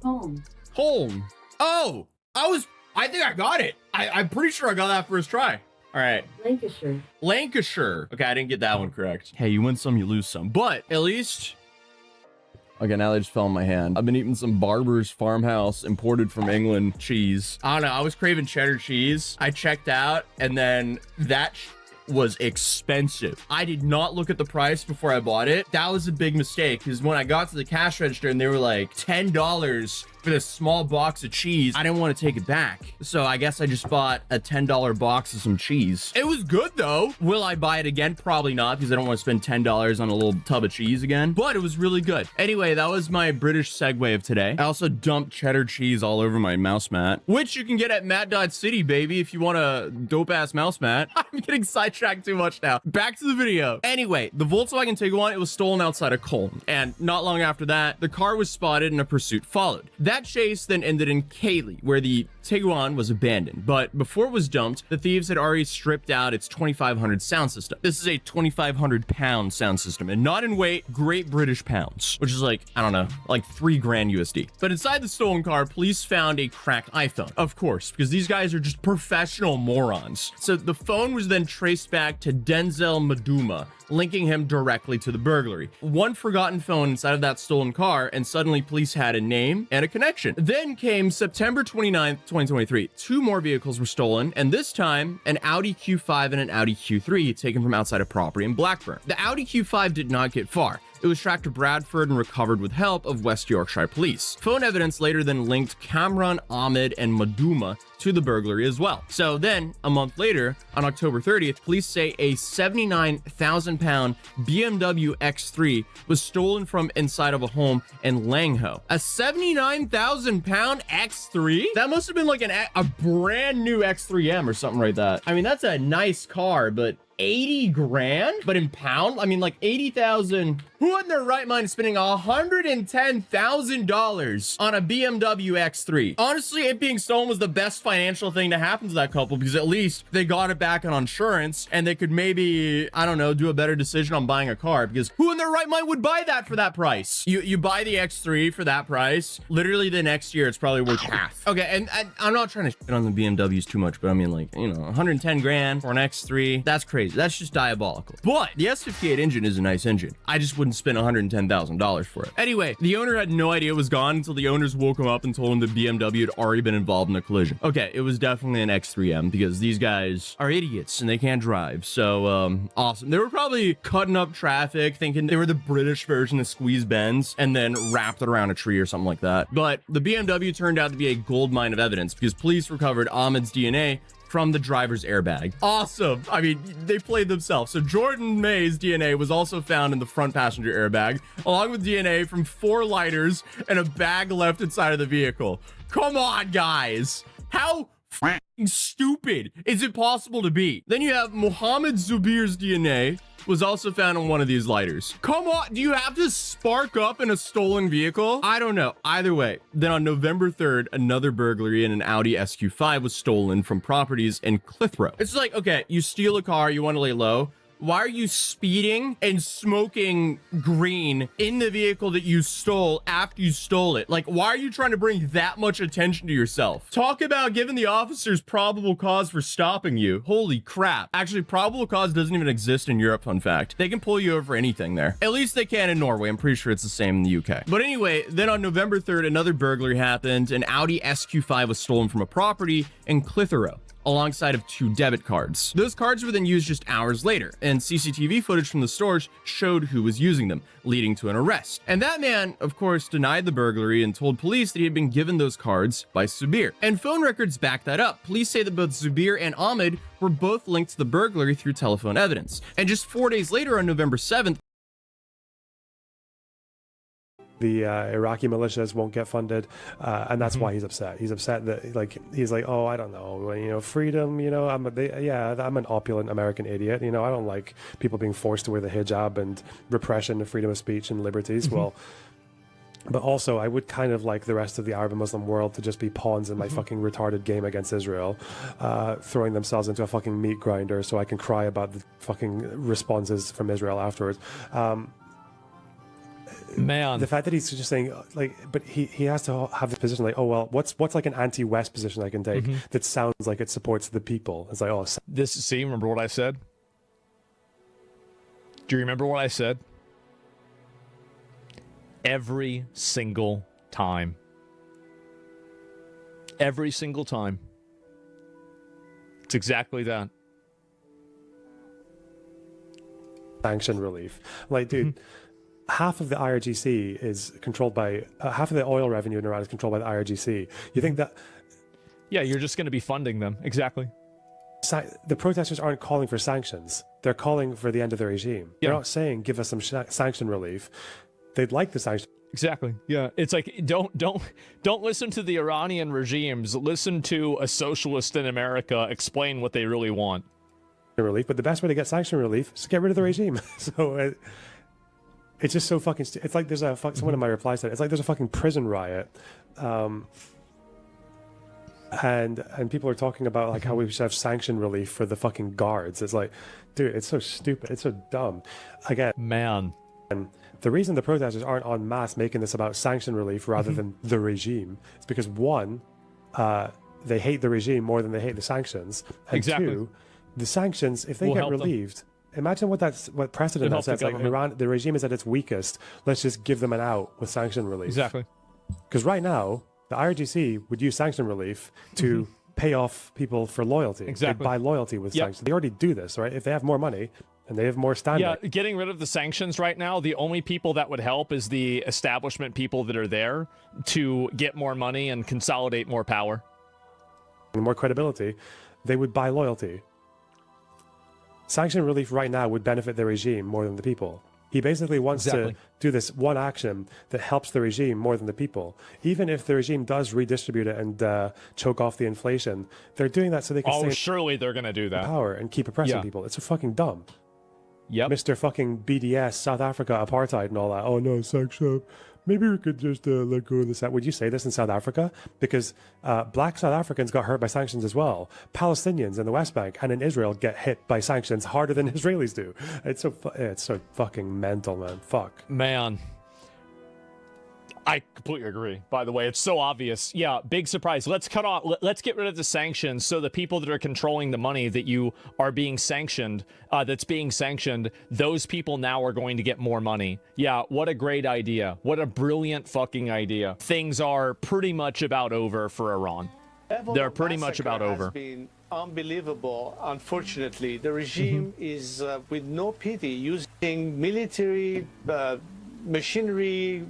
Holm. Oh, I think I got it. I'm pretty sure I got that first try. All right. Lancashire. Okay, I didn't get that one correct. Hey, you win some, you lose some. But at least... Okay, now they just fell in my hand. I've been eating some Barber's Farmhouse imported from England cheese. I don't know, I was craving cheddar cheese. I checked out, and then that was expensive. I did not look at the price before I bought it. That was a big mistake, because when I got to the cash register and they were like $10 for this small box of cheese, I didn't want to take it back. So I guess I just bought a $10 box of some cheese. It was good though. Will I buy it again? Probably not, because I don't want to spend $10 on a little tub of cheese again, but it was really good. Anyway, that was my British segue of today. I also dumped cheddar cheese all over my mouse mat, which you can get at matt.city, baby, if you want a dope ass mouse mat. I'm getting sidetracked too much now. Back to the video. Anyway, the Volkswagen Tiguan, it was stolen outside of Colne, and not long after that, the car was spotted and a pursuit followed. That chase then ended in Cayley, where the Tiguan was abandoned, but before it was dumped, the thieves had already stripped out its 2,500 sound system. This is a 2,500 pound sound system, and not in weight, Great British pounds, which is like, I don't know, like $3 grand USD. But inside the stolen car, police found a cracked iPhone, of course, because these guys are just professional morons. So the phone was then traced back to Denzel Maduma, linking him directly to the burglary. One forgotten phone inside of that stolen car, and suddenly police had a name and a connection. Then came September 29th, 2023. Two more vehicles were stolen, and this time, an Audi Q5 and an Audi Q3 taken from outside a property in Blackburn. The Audi Q5 did not get far. It was tracked to Bradford and recovered with help of West Yorkshire Police. Phone evidence later then linked Kamran, Ahmed, and Maduma to the burglary as well. So then, a month later, on October 30th, police say a 79,000-pound BMW X3 was stolen from inside of a home in Langho. A 79,000-pound X3? That must have been like a brand new X3M or something like that. I mean, that's a nice car, but 80 grand? But in pound? I mean, like 80,000. Who in their right mind is spending $110,000 on a BMW X3? Honestly, it being stolen was the best financial thing to happen to that couple, because at least they got it back on insurance and they could maybe, I don't know, do a better decision on buying a car, because who in their right mind would buy that for that price? You buy the X3 for that price, literally the next year it's probably worth half. Okay, and I'm not trying to shit on the BMWs too much, but I mean, like, you know, 110 grand for an X3, that's crazy. That's just diabolical. But the S58 engine is a nice engine. I just wouldn't spend $110,000 for it. Anyway, the owner had no idea it was gone until the owners woke him up and told him the BMW had already been involved in a collision. Okay, it was definitely an X3M, because these guys are idiots and they can't drive. So, awesome. They were probably cutting up traffic, thinking they were the British version of Squeeze Benz, and then wrapped it around a tree or something like that. But the BMW turned out to be a gold mine of evidence, because police recovered Ahmed's DNA from the driver's airbag. Awesome. I mean, they played themselves. So Jordan May's DNA was also found in the front passenger airbag, along with DNA from 4 lighters and a bag left inside of the vehicle. Come on, guys. How Stupid. Is it possible to beat? Then you have Mohammed Zubir's DNA was also found on one of these lighters. Come on, do you have to spark up in a stolen vehicle? I don't know. Either way, then on November 3rd, another burglary in an Audi SQ5 was stolen from properties in Clitheroe. It's like, okay, you steal a car, you want to lay low. Why are you speeding and smoking green in the vehicle that you stole after you stole it? Like, why are you trying to bring that much attention to yourself? Talk about giving the officers probable cause for stopping you. Holy crap. Actually, probable cause doesn't even exist in Europe, fun fact. They can pull you over for anything there. At least they can in Norway. I'm pretty sure it's the same in the UK. But anyway, then on November 3rd, another burglary happened. An Audi SQ5 was stolen from a property in Clitheroe, alongside of 2 debit cards. Those cards were then used just hours later, and CCTV footage from the stores showed who was using them, leading to an arrest. And that man, of course, denied the burglary and told police that he had been given those cards by Zubir. And phone records back that up. Police say that both Zubir and Ahmed were both linked to the burglary through telephone evidence. And just 4 days later, on November 7th, the Iraqi militias won't get funded, and that's why he's upset. He's upset that, like, he's like, oh, I don't know, freedom, I'm an opulent American idiot, I don't like people being forced to wear the hijab and repression of freedom of speech and liberties. Well, but also I would kind of like the rest of the Arab and Muslim world to just be pawns in my fucking retarded game against Israel, throwing themselves into a fucking meat grinder so I can cry about the fucking responses from Israel afterwards. Man, the fact that he's just saying, like, but he has to have the position like, oh well, what's like an anti-West position I can take that sounds like it supports the people? It's like, oh, remember what I said? Do you remember what I said? Every single time. Every single time. It's exactly that. Sanction relief, like, dude. Half of the IRGC is controlled by half of the oil revenue in Iran is controlled by the IRGC. You think that? Yeah, you're just going to be funding them. Exactly. The protesters aren't calling for sanctions. They're calling for the end of the regime. Yeah. They're not saying give us some sanction relief. They'd like the sanction. Exactly. Yeah. It's like don't listen to the Iranian regimes. Listen to a socialist in America explain what they really want. Relief, but the best way to get sanction relief is to get rid of the regime. So. It's just so fucking. It's like there's someone in my reply said it's like there's a fucking prison riot, and people are talking about like how we should have sanction relief for the fucking guards. It's like, dude, it's so stupid. It's so dumb. Again, man. And the reason the protesters aren't en masse making this about sanction relief rather than the regime is because one, they hate the regime more than they hate the sanctions, and two, the sanctions if they get relieved. Imagine what precedent that sets. Like Iran, the regime is at its weakest. Let's just give them an out with sanction relief. Exactly. Because right now, the IRGC would use sanction relief to pay off people for loyalty. Exactly. They buy loyalty with sanctions. They already do this, right? If they have more money and they have more standing. Yeah, getting rid of the sanctions right now, the only people that would help is the establishment people that are there to get more money and consolidate more power. And more credibility. They would buy loyalty. Sanction relief right now would benefit the regime more than the people. He basically wants to do this one action that helps the regime more than the people. Even if the regime does redistribute it and choke off the inflation, they're doing that so they can stay surely they're going to do that. Power and keep oppressing people. It's so fucking dumb. Yep. Mr. fucking BDS, South Africa, apartheid and all that. Oh no, sanction. Maybe we could just let go of this. Would you say this in South Africa? Because black South Africans got hurt by sanctions as well. Palestinians in the West Bank and in Israel get hit by sanctions harder than Israelis do. It's so fucking mental, man. Fuck. Man. I completely agree. By the way, it's so obvious. Yeah, big surprise. Let's get rid of the sanctions so the people that are controlling the money that you are being sanctioned, those people now are going to get more money. Yeah, what a great idea. What a brilliant fucking idea. Things are pretty much about over for Iran. They're pretty much about over. Has been unbelievable. Unfortunately, the regime is with no pity using military machinery.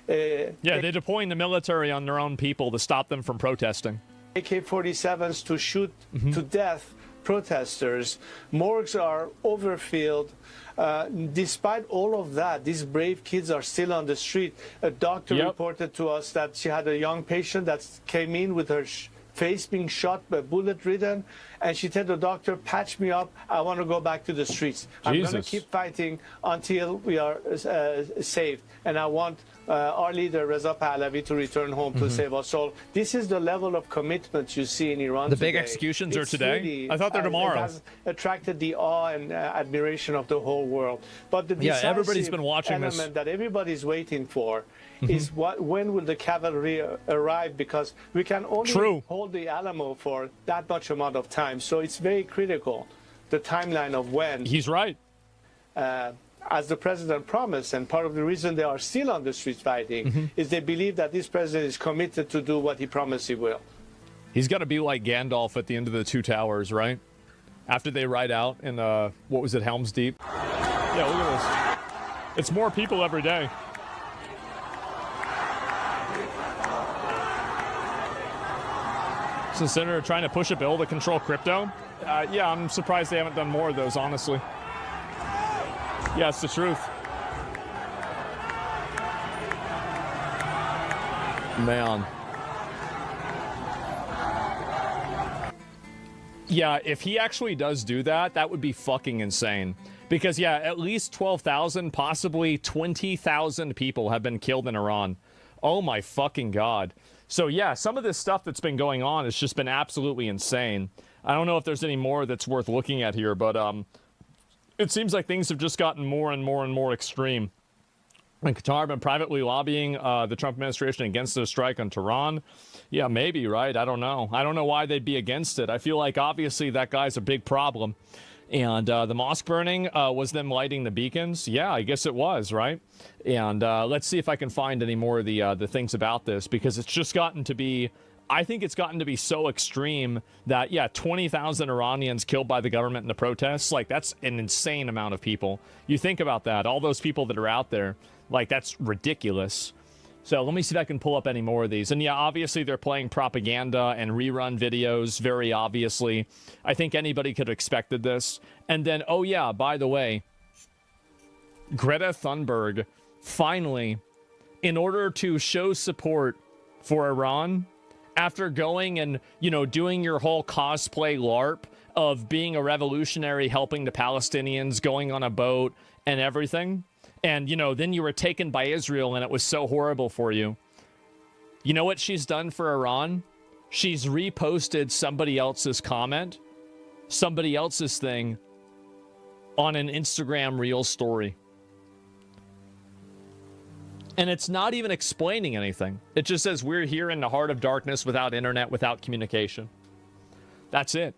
They're deploying the military on their own people to stop them from protesting. AK-47s to shoot to death protesters. Morgues are overfilled. Despite all of that, these brave kids are still on the street. A doctor reported to us that she had a young patient that came in with her face being shot, bullet ridden, and she told the doctor, patch me up, I want to go back to the streets. I'm going to keep fighting until we are saved. And I want our leader, Reza Pahlavi, to return home to save us all. This is the level of commitment you see in Iran The today. big executions are today? Really, I thought they're tomorrow. It has attracted the awe and admiration of the whole world. But the everybody's been watching element that everybody's waiting for is when will the cavalry arrive, because we can only hold the Alamo for that much amount of time. So it's very critical, the timeline of when. He's right. As the president promised, and part of the reason they are still on the streets fighting is they believe that this president is committed to do what he promised he will. He's got to be like Gandalf at the end of the Two Towers, right? After they ride out in, what was it, Helm's Deep? Yeah, look at this. It's more people every day. Is the senator trying to push a bill to control crypto? Yeah, I'm surprised they haven't done more of those, honestly. Yeah, it's the truth. Man. Yeah, if he actually does do that, that would be fucking insane. Because, yeah, at least 12,000, possibly 20,000 people have been killed in Iran. Oh my fucking God. So, yeah, some of this stuff that's been going on has just been absolutely insane. I don't know if there's any more that's worth looking at here, but it seems like things have just gotten more and more and more extreme. And Qatar have been privately lobbying the Trump administration against the strike on Tehran. Yeah, maybe, right? I don't know. I don't know why they'd be against it. I feel like, obviously, that guy's a big problem. And the mosque burning was them lighting the beacons. Yeah, I guess it was, right? And let's see if I can find any more of the things about this, because it's just gotten to be... I think it's gotten to be so extreme that, yeah, 20,000 Iranians killed by the government in the protests, like, that's an insane amount of people. You think about that, all those people that are out there, like, that's ridiculous. So let me see if I can pull up any more of these. And yeah, obviously they're playing propaganda and rerun videos, very obviously. I think anybody could have expected this. And then, oh yeah, by the way, Greta Thunberg, finally, in order to show support for Iran, after going and, you know, doing your whole cosplay LARP of being a revolutionary, helping the Palestinians, going on a boat and everything, and, you know, then you were taken by Israel and it was so horrible for you. You know what she's done for Iran? She's reposted somebody else's comment, somebody else's thing on an Instagram Reel story. And it's not even explaining anything. It just says, we're here in the heart of darkness without internet, without communication. That's it.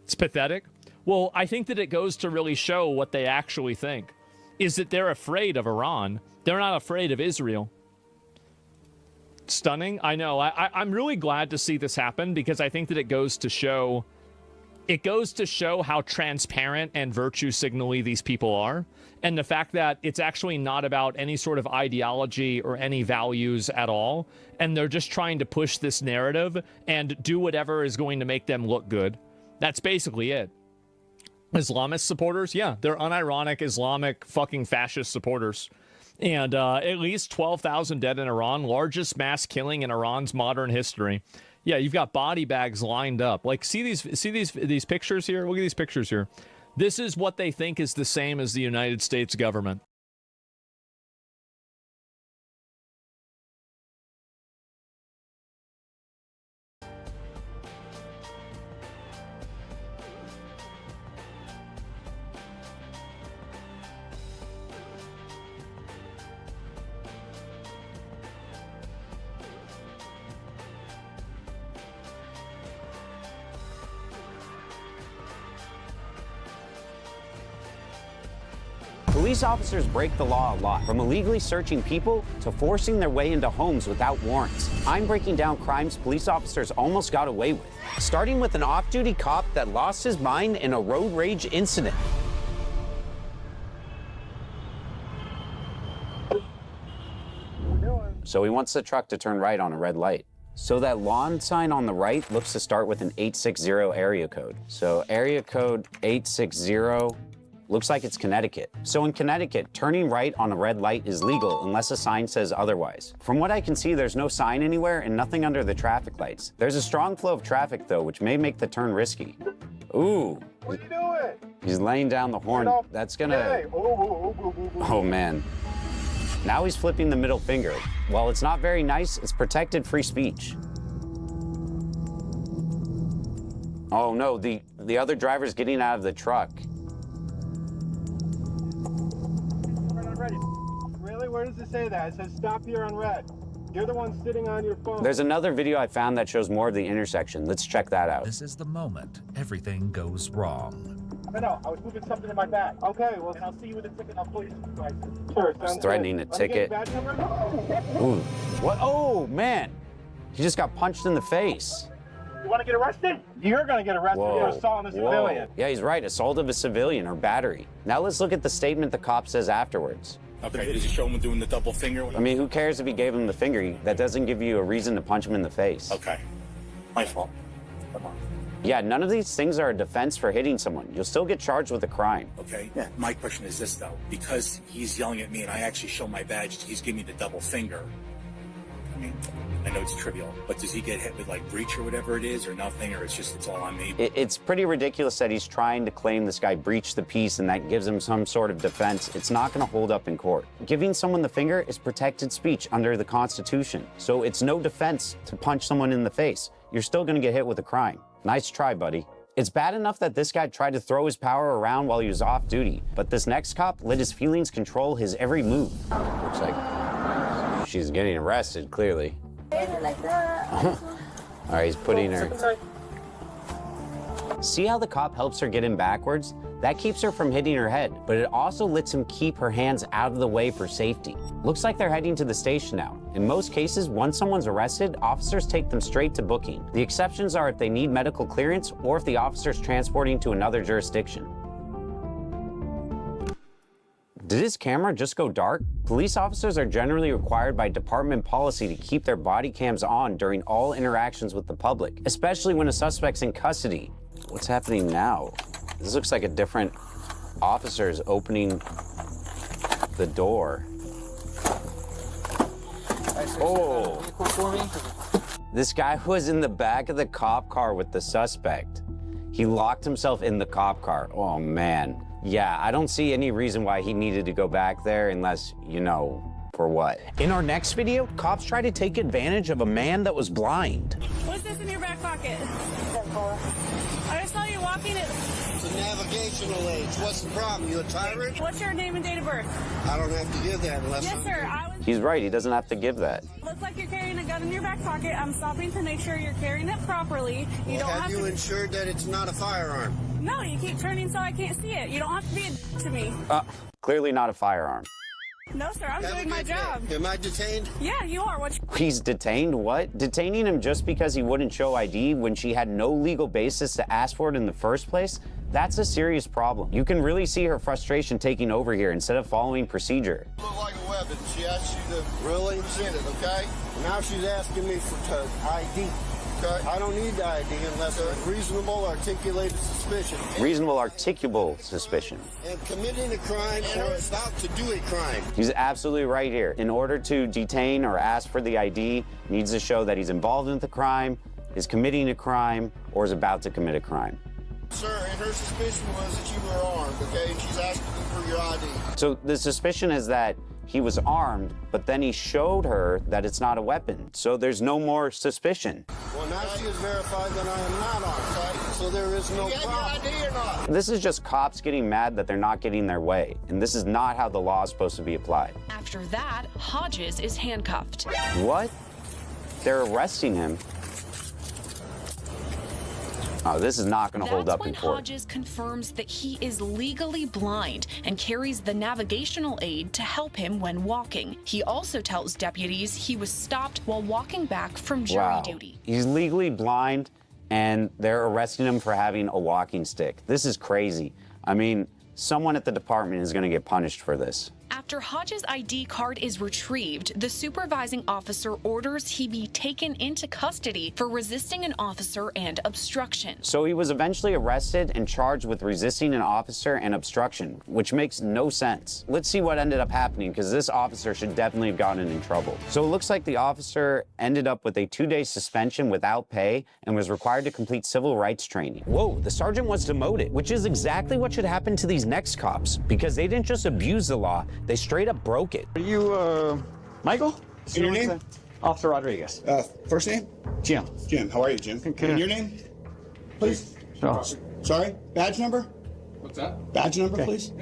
It's pathetic. Well, I think that it goes to really show what they actually think. Is that they're afraid of Iran. They're not afraid of Israel. Stunning. I know. I'm really glad to see this happen, because I think that it goes to show how transparent and virtue signally these people are. And the fact that it's actually not about any sort of ideology or any values at all. And they're just trying to push this narrative and do whatever is going to make them look good. That's basically it. Islamist supporters? Yeah, they're unironic Islamic fucking fascist supporters. And at least 12,000 dead in Iran, largest mass killing in Iran's modern history. Yeah, you've got body bags lined up. Like, see these pictures here? Look at these pictures here. This is what they think is the same as the United States government. Police officers break the law a lot, from illegally searching people to forcing their way into homes without warrants. I'm breaking down crimes police officers almost got away with, starting with an off-duty cop that lost his mind in a road rage incident. So he wants the truck to turn right on a red light. So that lawn sign on the right looks to start with an 860 area code. So area code 860 Looks like it's Connecticut. So in Connecticut, turning right on a red light is legal unless a sign says otherwise. From what I can see, there's no sign anywhere and nothing under the traffic lights. There's a strong flow of traffic though, which may make the turn risky. Ooh. What are you doing? He's laying down the horn. That's gonna... Oh man. Now he's flipping the middle finger. While it's not very nice, it's protected free speech. Oh no, the other driver's getting out of the truck. Really? Where does it say that? It says stop here on red. You're the one sitting on your phone. There's another video I found that shows more of the intersection. Let's check that out. This is the moment everything goes wrong. No, I was moving something in my bag. Okay, well, and I'll see you with a ticket. I'll pull you some prices. Sure, He's threatening a ticket. Ooh. What? Oh, man. He just got punched in the face. You want to get arrested? You're going to get arrested for assault on a civilian. Yeah, he's right. Assault of a civilian or battery. Now let's look at the statement the cop says afterwards. Okay, did you show him doing the double finger? I mean, who cares if he gave him the finger? That doesn't give you a reason to punch him in the face. Okay. My fault. Yeah, none of these things are a defense for hitting someone. You'll still get charged with a crime. Okay, my question is this, though. Because he's yelling at me and I actually show my badge, he's giving me the double finger. I mean, I know it's trivial, but does he get hit with, like, breach or whatever it is, or nothing, or it's all on me? It's pretty ridiculous that he's trying to claim this guy breached the peace and that gives him some sort of defense. It's not going to hold up in court. Giving someone the finger is protected speech under the Constitution, so it's no defense to punch someone in the face. You're still going to get hit with a crime. Nice try, buddy. It's bad enough that this guy tried to throw his power around while he was off duty, but this next cop let his feelings control his every move. Looks like she's getting arrested, clearly. All right, he's putting her... See how the cop helps her get in backwards? That keeps her from hitting her head, but it also lets him keep her hands out of the way for safety. Looks like they're heading to the station now. In most cases, once someone's arrested, officers take them straight to booking. The exceptions are if they need medical clearance or if the officer's transporting to another jurisdiction. Did his camera just go dark? Police officers are generally required by department policy to keep their body cams on during all interactions with the public, especially when a suspect's in custody. What's happening now? This looks like a different officer is opening the door. Oh. This guy was in the back of the cop car with the suspect. He locked himself in the cop car. Oh, man. Yeah, I don't see any reason why he needed to go back there unless, you know, for what? In our next video, cops try to take advantage of a man that was blind. What's this in your back pocket? I just saw you walking it. It's a navigational aid. What's the problem? You a tyrant? What's your name and date of birth? I don't have to give that unless... Yes, sir. He's right. He doesn't have to give that. Looks like you're carrying a gun in your back pocket. I'm stopping to make sure you're carrying it properly. You don't have you ensured that it's not a firearm? No, you keep turning so I can't see it. You don't have to be a to me. Clearly not a firearm. No, sir. I'm doing my job. Am I detained? Yeah, you are. He's detained? What? Detaining him just because he wouldn't show ID when she had no legal basis to ask for it in the first place? That's a serious problem. You can really see her frustration taking over here instead of following procedure. Look like a weapon. She asked you to really present it, okay? Now she's asking me for ID. Okay. I don't need the ID unless there's reasonable articulated suspicion. Reasonable articulable suspicion. And committing a crime or about to do a crime. He's absolutely right here. In order to detain or ask for the ID, needs to show that he's involved in the crime, is committing a crime, or is about to commit a crime. Sir, and her suspicion was that you were armed, okay? And she's asking you for your ID. So the suspicion is that he was armed, but then he showed her that it's not a weapon. So there's no more suspicion. Well, now she has verified that I am not armed, okay? So there is no problem. You got your ID or not? This is just cops getting mad that they're not getting their way. And this is not how the law is supposed to be applied. After that, Hodges is handcuffed. What? They're arresting him. Oh, this is not going to hold up in court. That's when Hodges confirms that he is legally blind and carries the navigational aid to help him when walking. He also tells deputies he was stopped while walking back from jury duty. He's legally blind, and they're arresting him for having a walking stick. This is crazy. I mean, someone at the department is going to get punished for this. After Hodges' ID card is retrieved, the supervising officer orders he be taken into custody for resisting an officer and obstruction. So he was eventually arrested and charged with resisting an officer and obstruction, which makes no sense. Let's see what ended up happening, because this officer should definitely have gotten in trouble. So it looks like the officer ended up with a 2-day suspension without pay and was required to complete civil rights training. Whoa, the sergeant was demoted, which is exactly what should happen to these next cops, because they didn't just abuse the law, they straight up broke it. Are you, Michael? And your name? Officer Rodriguez. First name? Jim. Jim, how are you, Jim? And your name? Please? Sorry? Badge number? What's that? Badge number, please?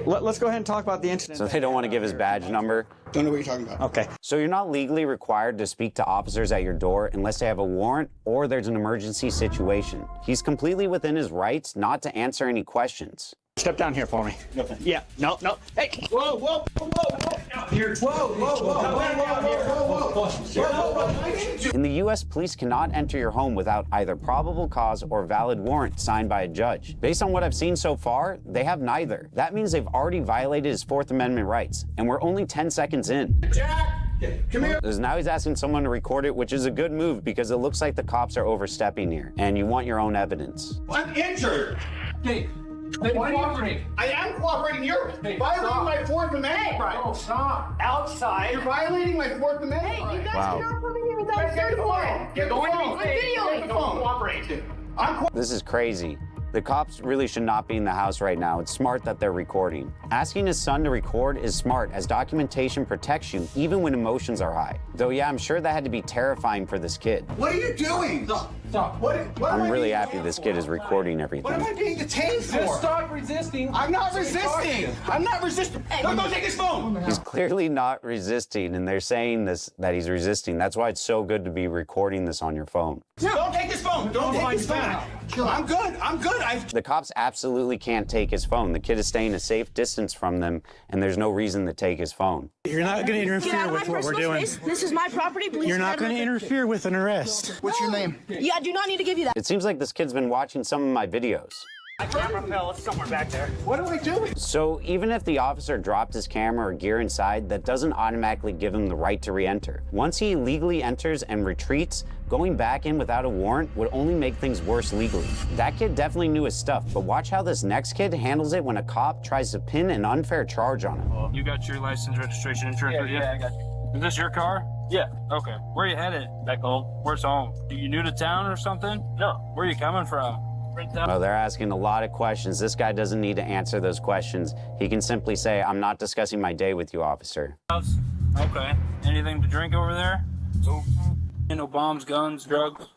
Let's go ahead and talk about the incident. So they don't want to give his badge number? Don't know what you're talking about. Okay. So you're not legally required to speak to officers at your door unless they have a warrant or there's an emergency situation. He's completely within his rights not to answer any questions. Step down here for me. Nothing. Yeah, no. Hey! Whoa, whoa, whoa, whoa! Here. Whoa, whoa, whoa, whoa. In the U.S., police cannot enter your home without either probable cause or valid warrant signed by a judge. Based on what I've seen so far, they have neither. That means they've already violated his Fourth Amendment rights, and we're only 10 seconds in. Jack, come here. Because now he's asking someone to record it, which is a good move because it looks like the cops are overstepping here, and you want your own evidence. I'm injured. Hey. I am cooperating. You're violating my Fourth Amendment right. Oh, stop. Outside. You're violating my Fourth Amendment right. You guys Wow. cannot come in here without a search warrant. Get the phone. I'm videoing. Get the phone. Cooperate. This is crazy. The cops really should not be in the house right now. It's smart that they're recording. Asking his son to record is smart, as documentation protects you even when emotions are high. Though, yeah, I'm sure that had to be terrifying for this kid. What are you doing? Stop. What I'm really happy this kid is recording everything. What am I being detained for? Just stop resisting. I'm not resisting. I'm not resisting. Don't take his phone. He's clearly not resisting, and they're saying this that he's resisting. That's why it's so good to be recording this on your phone. Don't take his phone. Don't take his phone. I'm good. I'm good. The cops absolutely can't take his phone. The kid is staying a safe distance from them, and there's no reason to take his phone. You're not going to interfere with what we're doing. This is my property. Please. You're not going to interfere with an arrest. What's your name? Yeah, I do not need to give you that. It seems like this kid's been watching some of my videos. My camera fell somewhere back there. What do I do? So even if the officer dropped his camera or gear inside, that doesn't automatically give him the right to re-enter. Once he illegally enters and retreats, going back in without a warrant would only make things worse legally. That kid definitely knew his stuff, but watch how this next kid handles it when a cop tries to pin an unfair charge on him. You got your license, registration, insurance with you? Yeah, I got you. Is this your car? Yeah. Okay. Where you headed? Back home. Where's home? Are you new to town or something? No. Where you coming from? Well, they're asking a lot of questions. This guy doesn't need to answer those questions. He can simply say, I'm not discussing my day with you, officer. Okay. Anything to drink over there? No bombs, guns, drugs?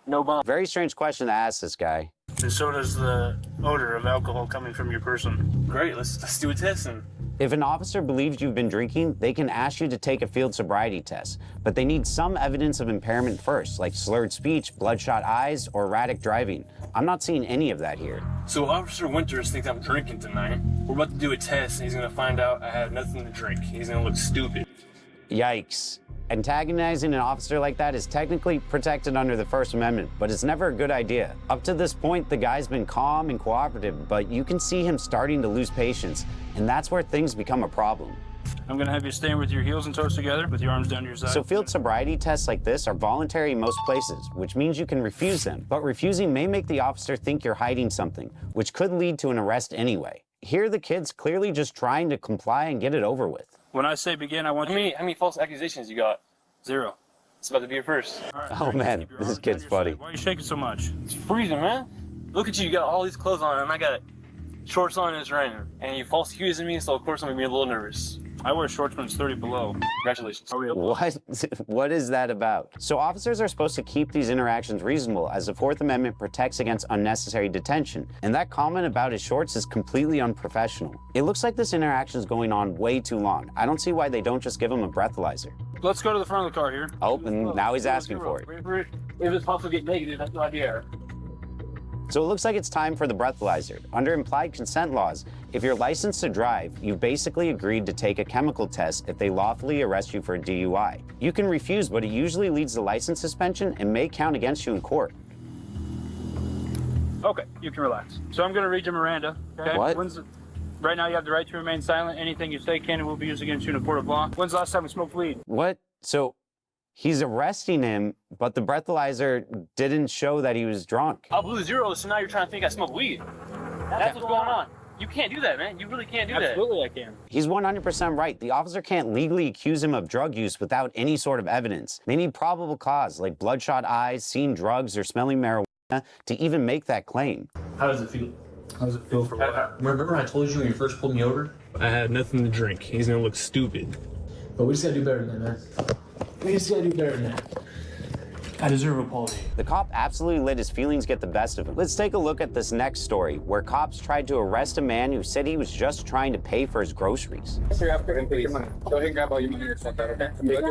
No bombs. Very strange question to ask this guy. And so does the odor of alcohol coming from your person. Great, let's do a test then. If an officer believes you've been drinking, they can ask you to take a field sobriety test, but they need some evidence of impairment first, like slurred speech, bloodshot eyes, or erratic driving. I'm not seeing any of that here. So Officer Winters thinks I'm drinking tonight. We're about to do a test, and he's gonna find out I have nothing to drink. He's gonna look stupid. Yikes. Antagonizing an officer like that is technically protected under the First Amendment, but it's never a good idea. Up to this point, the guy's been calm and cooperative, but you can see him starting to lose patience, and that's where things become a problem. I'm gonna have you stand with your heels and toes together, with your arms down your side. So field sobriety tests like this are voluntary in most places, which means you can refuse them. But refusing may make the officer think you're hiding something, which could lead to an arrest anyway. Here, the kid's clearly just trying to comply and get it over with. When I say begin, I want you... How many false accusations you got? 0. It's about to be your first. Right, oh man, this kid's funny. Why are you shaking so much? It's freezing, man. Look at you got all these clothes on, and I got shorts on and it's raining. And you false accusing me, so of course I'm gonna be a little nervous. I wear shorts when it's 30 below. Congratulations. What is that about? So officers are supposed to keep these interactions reasonable, as the Fourth Amendment protects against unnecessary detention. And that comment about his shorts is completely unprofessional. It looks like this interaction is going on way too long. I don't see why they don't just give him a breathalyzer. Let's go to the front of the car here. Oh, and now he's asking for it. If it's possible to get negative, that's no idea. So it looks like it's time for the breathalyzer. Under implied consent laws, if you're licensed to drive, you've basically agreed to take a chemical test if they lawfully arrest you for a DUI. You can refuse, but it usually leads to license suspension and may count against you in court. Okay, you can relax. So I'm gonna read you Miranda. Okay? What? Right now, you have the right to remain silent. Anything you say can and will be used against you in a court of law. When's the last time we smoked weed? What? So he's arresting him, but the breathalyzer didn't show that he was drunk. I blew 0, so now you're trying to think I smoked weed. That's what's going on. You can't do that, man. You really can't do that. Absolutely, I can. He's 100% right. The officer can't legally accuse him of drug use without any sort of evidence. They need probable cause, like bloodshot eyes, seeing drugs, or smelling marijuana to even make that claim. How does it feel? How does it feel for what? Remember I told you when you first pulled me over? I had nothing to drink. He's gonna look stupid. But we just gotta do better than that, man. We just gotta do better than that. I deserve an apology. The cop absolutely let his feelings get the best of him. Let's take a look at this next story, where cops tried to arrest a man who said he was just trying to pay for his groceries. Sir, after and please. Go ahead and grab all your money and stuff, okay? You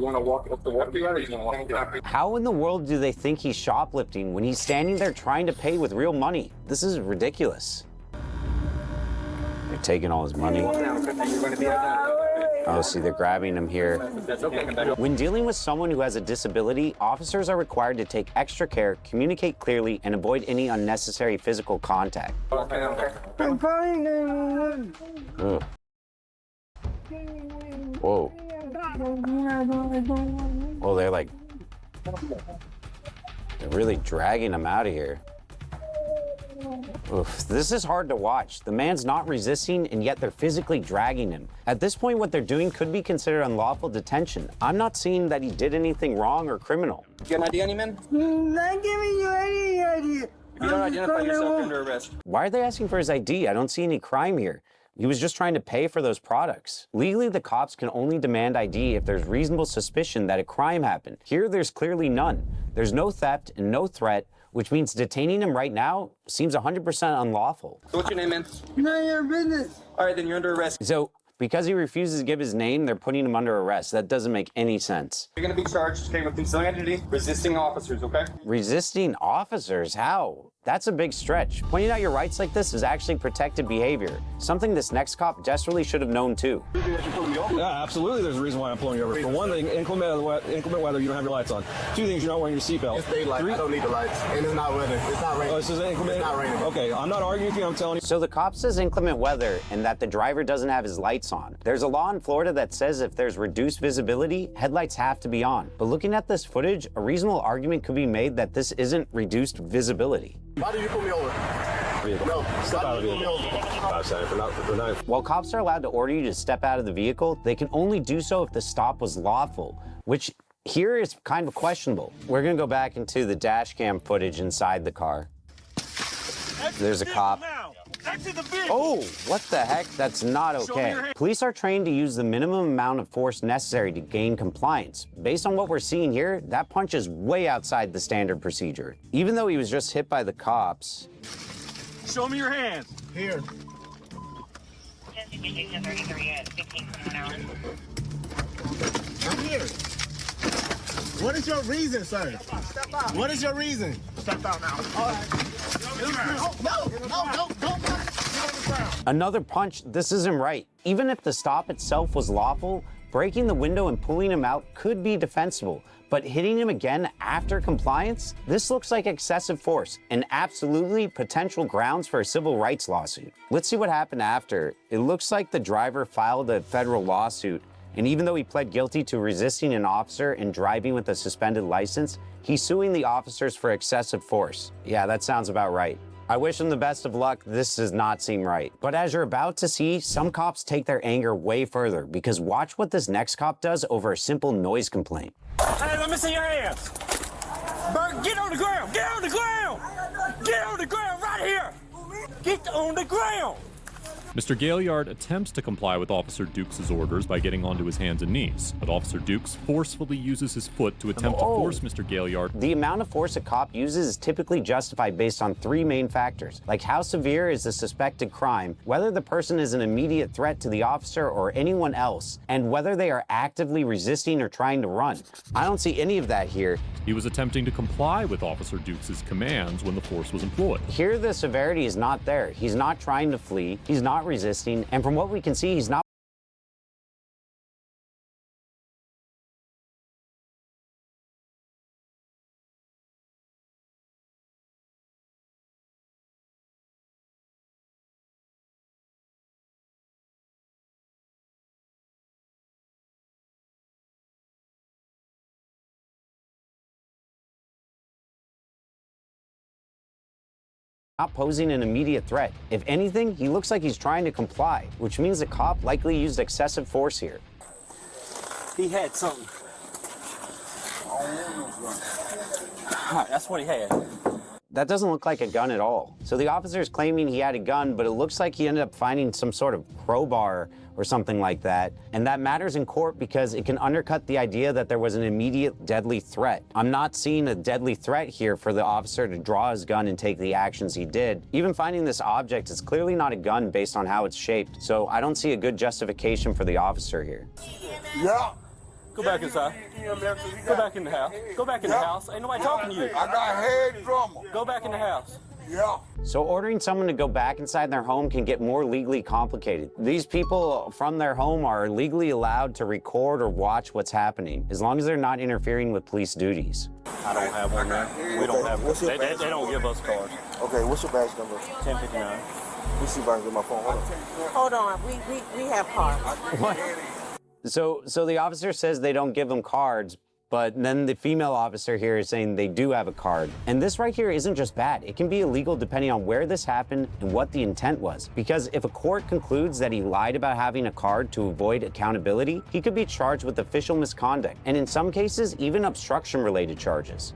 want to walk up the walkway or you want to walk up? How in the world do they think he's shoplifting when he's standing there trying to pay with real money? This is ridiculous. They're taking all his money. Oh, see, they're grabbing him here. When dealing with someone who has a disability, officers are required to take extra care, communicate clearly, and avoid any unnecessary physical contact. I'm fine. Ugh. Whoa. Oh, they're really dragging him out of here. Oof, this is hard to watch. The man's not resisting, and yet they're physically dragging him. At this point, what they're doing could be considered unlawful detention. I'm not seeing that he did anything wrong or criminal. You got an ID on you, man? Not giving you any idea. If you don't identify yourself, you're under arrest. Why are they asking for his ID? I don't see any crime here. He was just trying to pay for those products. Legally, the cops can only demand ID if there's reasonable suspicion that a crime happened. Here, there's clearly none. There's no theft and no threat, which means detaining him right now seems 100% unlawful. So what's your name, man? None of your business. All right, then you're under arrest. So, because he refuses to give his name, they're putting him under arrest. That doesn't make any sense. You're going to be charged, okay, with concealing identity, resisting officers, okay? Resisting officers? How? That's a big stretch. Pointing out your rights like this is actually protected behavior, something this next cop desperately should have known too. Yeah, absolutely there's a reason why I'm pulling you over. For one thing, inclement weather, you don't have your lights on. Two things, you're not wearing your seatbelt. It's daylight. I don't need the lights. And it's not weather. It's not raining. Oh, this is inclement? It's not raining. Okay, I'm not arguing with you, I'm telling you. So the cop says inclement weather and that the driver doesn't have his lights on. There's a law in Florida that says if there's reduced visibility, headlights have to be on. But looking at this footage, a reasonable argument could be made that this isn't reduced visibility. Why did you pull me over? No, step out of the vehicle. While cops are allowed to order you to step out of the vehicle, they can only do so if the stop was lawful, which here is kind of questionable. We're gonna go back into the dash cam footage inside the car. There's a cop. Oh, what the heck? That's not okay. Police are trained to use the minimum amount of force necessary to gain compliance. Based on what we're seeing here, that punch is way outside the standard procedure. Even though he was just hit by the cops. Show me your hands. Here. I'm here. What is your reason, sir? Step out. What is your reason? Step out now. All right. No. Another punch, this isn't right. Even if the stop itself was lawful, breaking the window and pulling him out could be defensible. But hitting him again after compliance? This looks like excessive force and absolutely potential grounds for a civil rights lawsuit. Let's see what happened after. It looks like the driver filed a federal lawsuit, and even though he pled guilty to resisting an officer and driving with a suspended license, he's suing the officers for excessive force. Yeah, that sounds about right. I wish him the best of luck. This does not seem right. But as you're about to see, some cops take their anger way further, because watch what this next cop does over a simple noise complaint. Hey, let me see your hands. Bert, get on the ground. Get on the ground. Get on the ground right here. Get on the ground. Mr. Gaillard attempts to comply with Officer Dukes' orders by getting onto his hands and knees, but Officer Dukes forcefully uses his foot to attempt to force Mr. Gaillard. The amount of force a cop uses is typically justified based on three main factors, like how severe is the suspected crime, whether the person is an immediate threat to the officer or anyone else, and whether they are actively resisting or trying to run. I don't see any of that here. He was attempting to comply with Officer Dukes' commands when the force was employed. Here, the severity is not there. He's not trying to flee. He's not resisting. And from what we can see, he's not not posing an immediate threat. If anything, he looks like he's trying to comply, which means the cop likely used excessive force here. He had something. That's what he had. That doesn't look like a gun at all. So the officer is claiming he had a gun, but it looks like he ended up finding some sort of crowbar or something like that. And that matters in court because it can undercut the idea that there was an immediate deadly threat. I'm not seeing a deadly threat here for the officer to draw his gun and take the actions he did. Even finding this object is clearly not a gun based on how it's shaped. So I don't see a good justification for the officer here. Yeah. Go back inside. Go back in the house. Go back in the house. Ain't nobody talking to you. I got head trauma. Go back in the house. Yeah. So ordering someone to go back inside their home can get more legally complicated. These people from their home are legally allowed to record or watch what's happening, as long as they're not interfering with police duties. I don't have one, man. We don't have one. They don't give us cards. Okay, what's your badge number? 1059. Let me see if I can get my phone. Hold on. We have cards. What? So the officer says they don't give them cards, but then the female officer here is saying they do have a card. And this right here isn't just bad. It can be illegal depending on where this happened and what the intent was. Because if a court concludes that he lied about having a card to avoid accountability, he could be charged with official misconduct, and in some cases, even obstruction-related charges.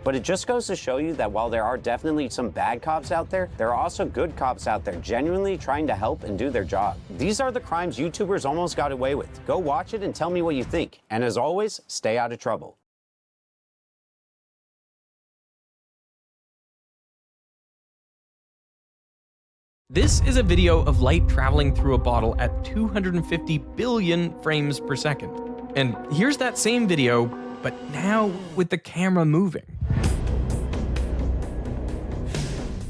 But it just goes to show you that while there are definitely some bad cops out there, there are also good cops out there genuinely trying to help and do their job. These are the crimes YouTubers almost got away with. Go watch it and tell me what you think. And as always, stay out of trouble. This is a video of light traveling through a bottle at 250 billion frames per second. And here's that same video, but now with the camera moving.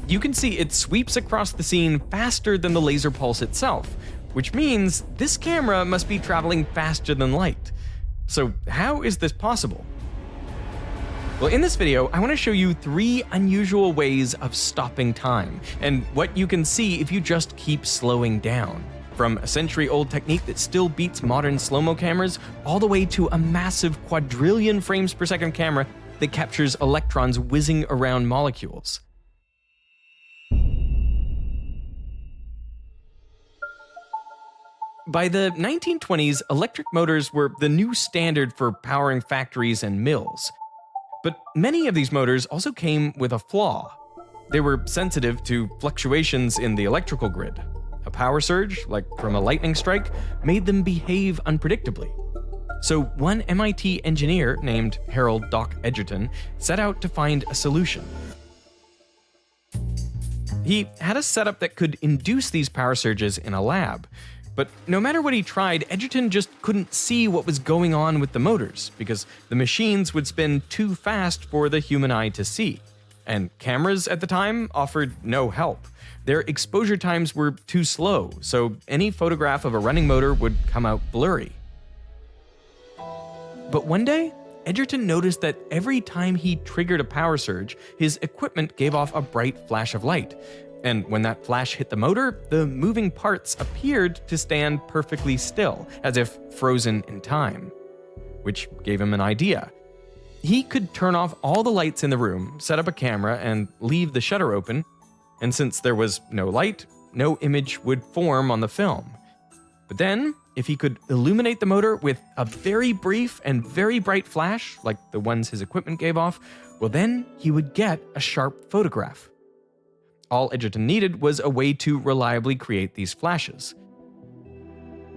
You can see it sweeps across the scene faster than the laser pulse itself, which means this camera must be traveling faster than light. So how is this possible? Well, in this video, I want to show you 3 unusual ways of stopping time, and what you can see if you just keep slowing down. From a century-old technique that still beats modern slow-mo cameras, all the way to a massive quadrillion frames per second camera that captures electrons whizzing around molecules. By the 1920s, electric motors were the new standard for powering factories and mills. But many of these motors also came with a flaw. They were sensitive to fluctuations in the electrical grid. A power surge, like from a lightning strike, made them behave unpredictably. So one MIT engineer named Harold Doc Edgerton set out to find a solution. He had a setup that could induce these power surges in a lab. But no matter what he tried, Edgerton just couldn't see what was going on with the motors, because the machines would spin too fast for the human eye to see. And cameras at the time offered no help. Their exposure times were too slow, so any photograph of a running motor would come out blurry. But one day, Edgerton noticed that every time he triggered a power surge, his equipment gave off a bright flash of light. And when that flash hit the motor, the moving parts appeared to stand perfectly still, as if frozen in time. Which gave him an idea. He could turn off all the lights in the room, set up a camera, and leave the shutter open, and since there was no light, no image would form on the film. But then, if he could illuminate the motor with a very brief and very bright flash, like the ones his equipment gave off, well then he would get a sharp photograph. All Edgerton needed was a way to reliably create these flashes.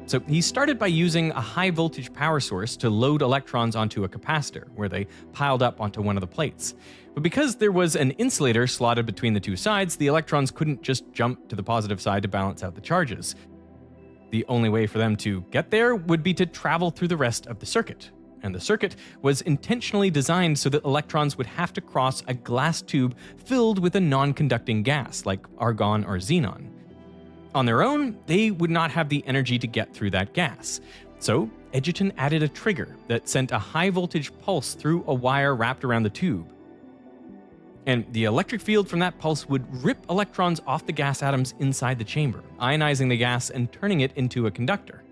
So he started by using a high voltage power source to load electrons onto a capacitor, where they piled up onto one of the plates. But because there was an insulator slotted between the two sides, the electrons couldn't just jump to the positive side to balance out the charges. The only way for them to get there would be to travel through the rest of the circuit. And the circuit was intentionally designed so that electrons would have to cross a glass tube filled with a non-conducting gas, like argon or xenon. On their own, they would not have the energy to get through that gas. So Edgerton added a trigger that sent a high voltage pulse through a wire wrapped around the tube. And the electric field from that pulse would rip electrons off the gas atoms inside the chamber, ionizing the gas and turning it into a conductor.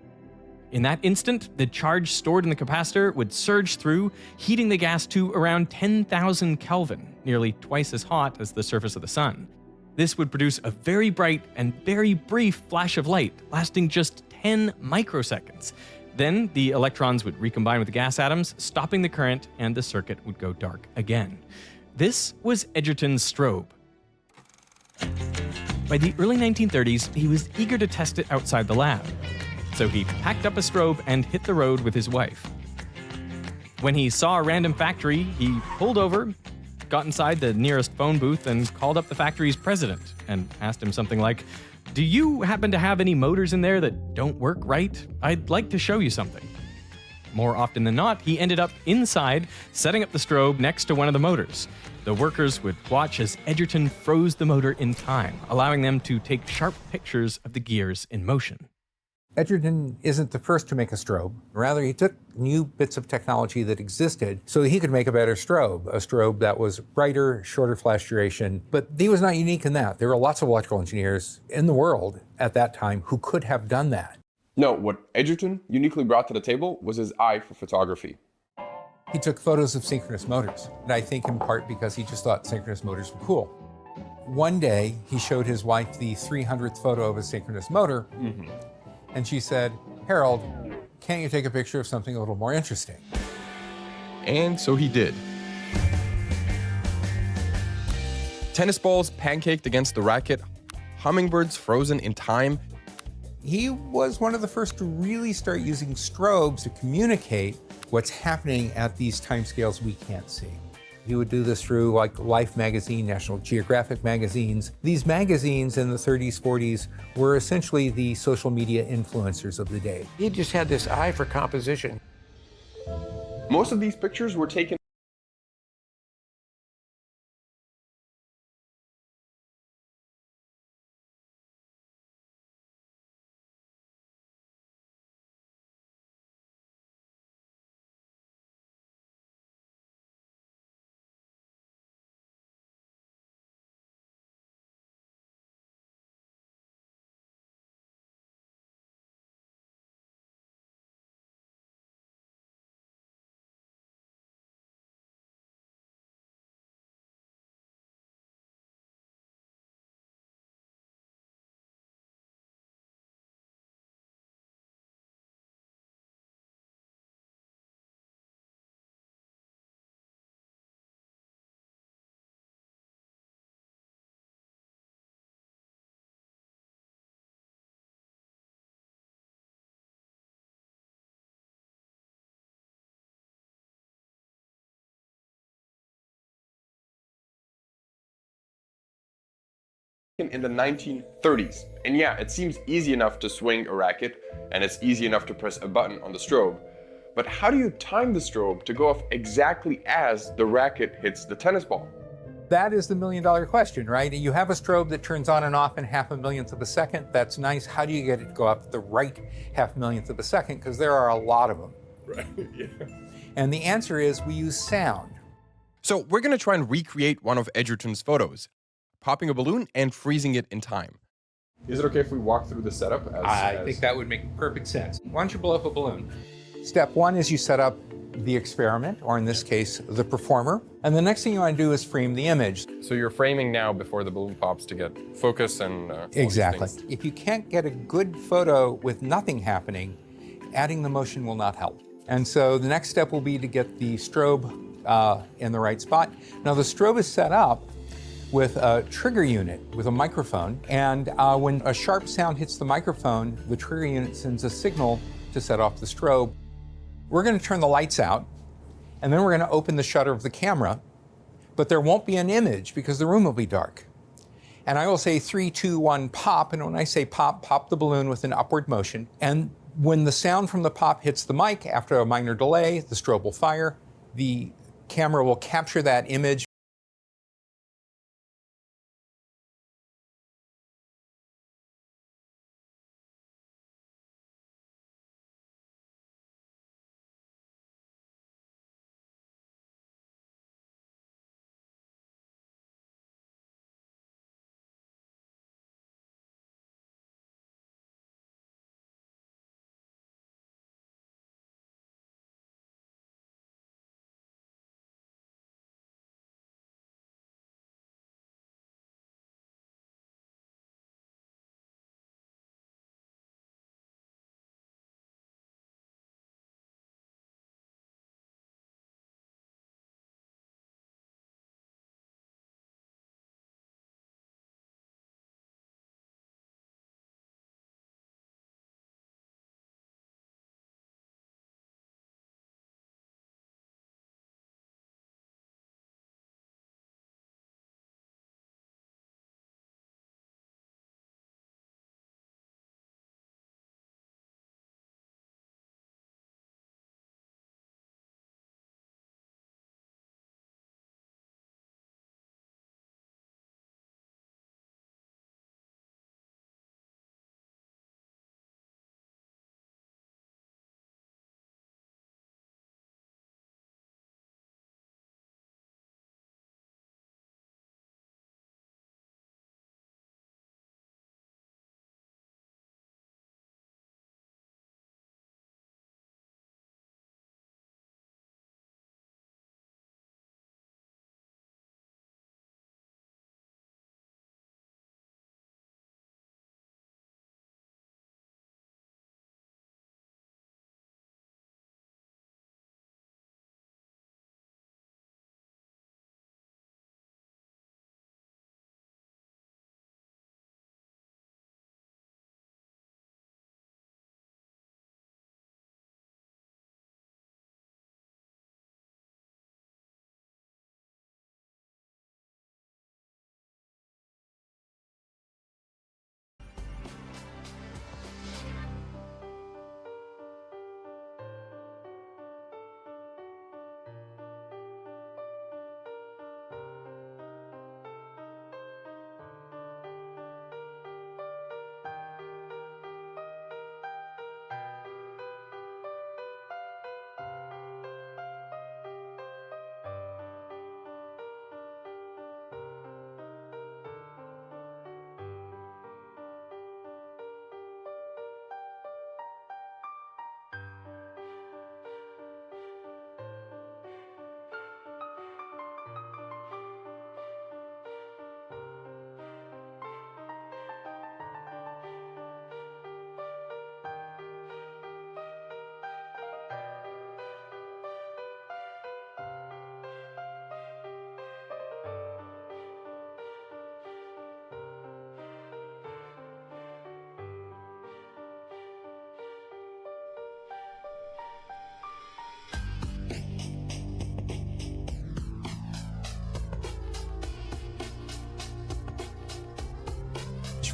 In that instant, the charge stored in the capacitor would surge through, heating the gas to around 10,000 Kelvin, nearly twice as hot as the surface of the sun. This would produce a very bright and very brief flash of light, lasting just 10 microseconds. Then the electrons would recombine with the gas atoms, stopping the current, and the circuit would go dark again. This was Edgerton's strobe. By the early 1930s, he was eager to test it outside the lab. So he packed up a strobe and hit the road with his wife. When he saw a random factory, he pulled over, got inside the nearest phone booth, and called up the factory's president and asked him something like, "Do you happen to have any motors in there that don't work right? I'd like to show you something." More often than not, he ended up inside, setting up the strobe next to one of the motors. The workers would watch as Edgerton froze the motor in time, allowing them to take sharp pictures of the gears in motion. Edgerton isn't the first to make a strobe. Rather, he took new bits of technology that existed so he could make a better strobe, a strobe that was brighter, shorter flash duration. But he was not unique in that. There were lots of electrical engineers in the world at that time who could have done that. No, what Edgerton uniquely brought to the table was his eye for photography. He took photos of synchronous motors, and I think in part because he just thought synchronous motors were cool. One day, he showed his wife the 300th photo of a synchronous motor, and she said, "Harold, can't you take a picture of something a little more interesting?" And so he did. Tennis balls pancaked against the racket, hummingbirds frozen in time. He was one of the first to really start using strobes to communicate what's happening at these timescales we can't see. He would do this through like Life magazine, National Geographic magazines. These magazines in the 30s, 40s were essentially the social media influencers of the day. He just had this eye for composition. Most of these pictures were taken in the 1930s. And yeah, it seems easy enough to swing a racket, and it's easy enough to press a button on the strobe. But how do you time the strobe to go off exactly as the racket hits the tennis ball? That is the million-dollar question, right? You have a strobe that turns on and off in 0.5 millionth of a second. That's nice. How do you get it to go up the right 0.5 millionth of a second? Because there are a lot of them. Right, yeah. And the answer is we use sound. So we're going to try and recreate one of Edgerton's photos, popping a balloon and freezing it in time. Is it okay if we walk through the setup? I think that would make perfect sense. Why don't you blow up a balloon? Step one is you set up the experiment, or in this case, the performer. And the next thing you want to do is frame the image. So you're framing now before the balloon pops to get focus and exactly. If you can't get a good photo with nothing happening, adding the motion will not help. And so the next step will be to get the strobe in the right spot. Now the strobe is set up with a trigger unit with a microphone, and when a sharp sound hits the microphone, the trigger unit sends a signal to set off the strobe. We're going to turn the lights out, and then we're going to open the shutter of the camera, but there won't be an image because the room will be dark. And I will say 3, 2, 1, pop, and when I say pop, pop the balloon with an upward motion. And when the sound from the pop hits the mic, after a minor delay, the strobe will fire. The camera will capture that image.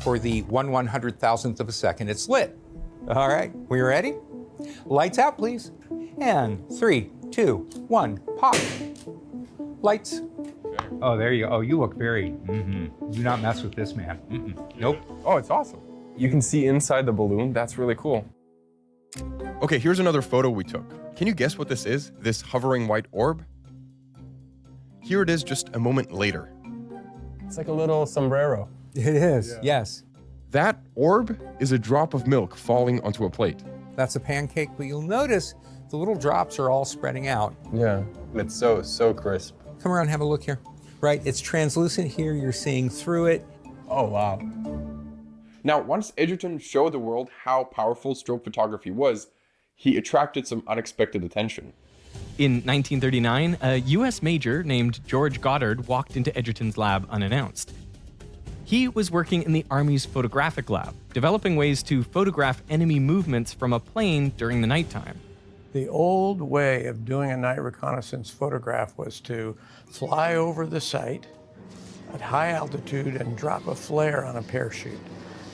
for the 1/100,000th of a second, it's lit. All right, we ready? Lights out, please. And 3, 2, 1, pop. Lights. Oh, there you go. Oh, you look very, do not mess with this man. Nope. Oh, it's awesome. You can see inside the balloon. That's really cool. Okay, here's another photo we took. Can you guess what this is? This hovering white orb? Here it is just a moment later. It's like a little sombrero. It is, yes. That orb is a drop of milk falling onto a plate. That's a pancake, but you'll notice the little drops are all spreading out. Yeah, it's so crisp. Come around, have a look here. Right, it's translucent here, you're seeing through it. Oh, wow. Now, once Edgerton showed the world how powerful strobe photography was, he attracted some unexpected attention. In 1939, a U.S. major named George Goddard walked into Edgerton's lab unannounced. He was working in the Army's photographic lab, developing ways to photograph enemy movements from a plane during the nighttime. The old way of doing a night reconnaissance photograph was to fly over the site at high altitude and drop a flare on a parachute.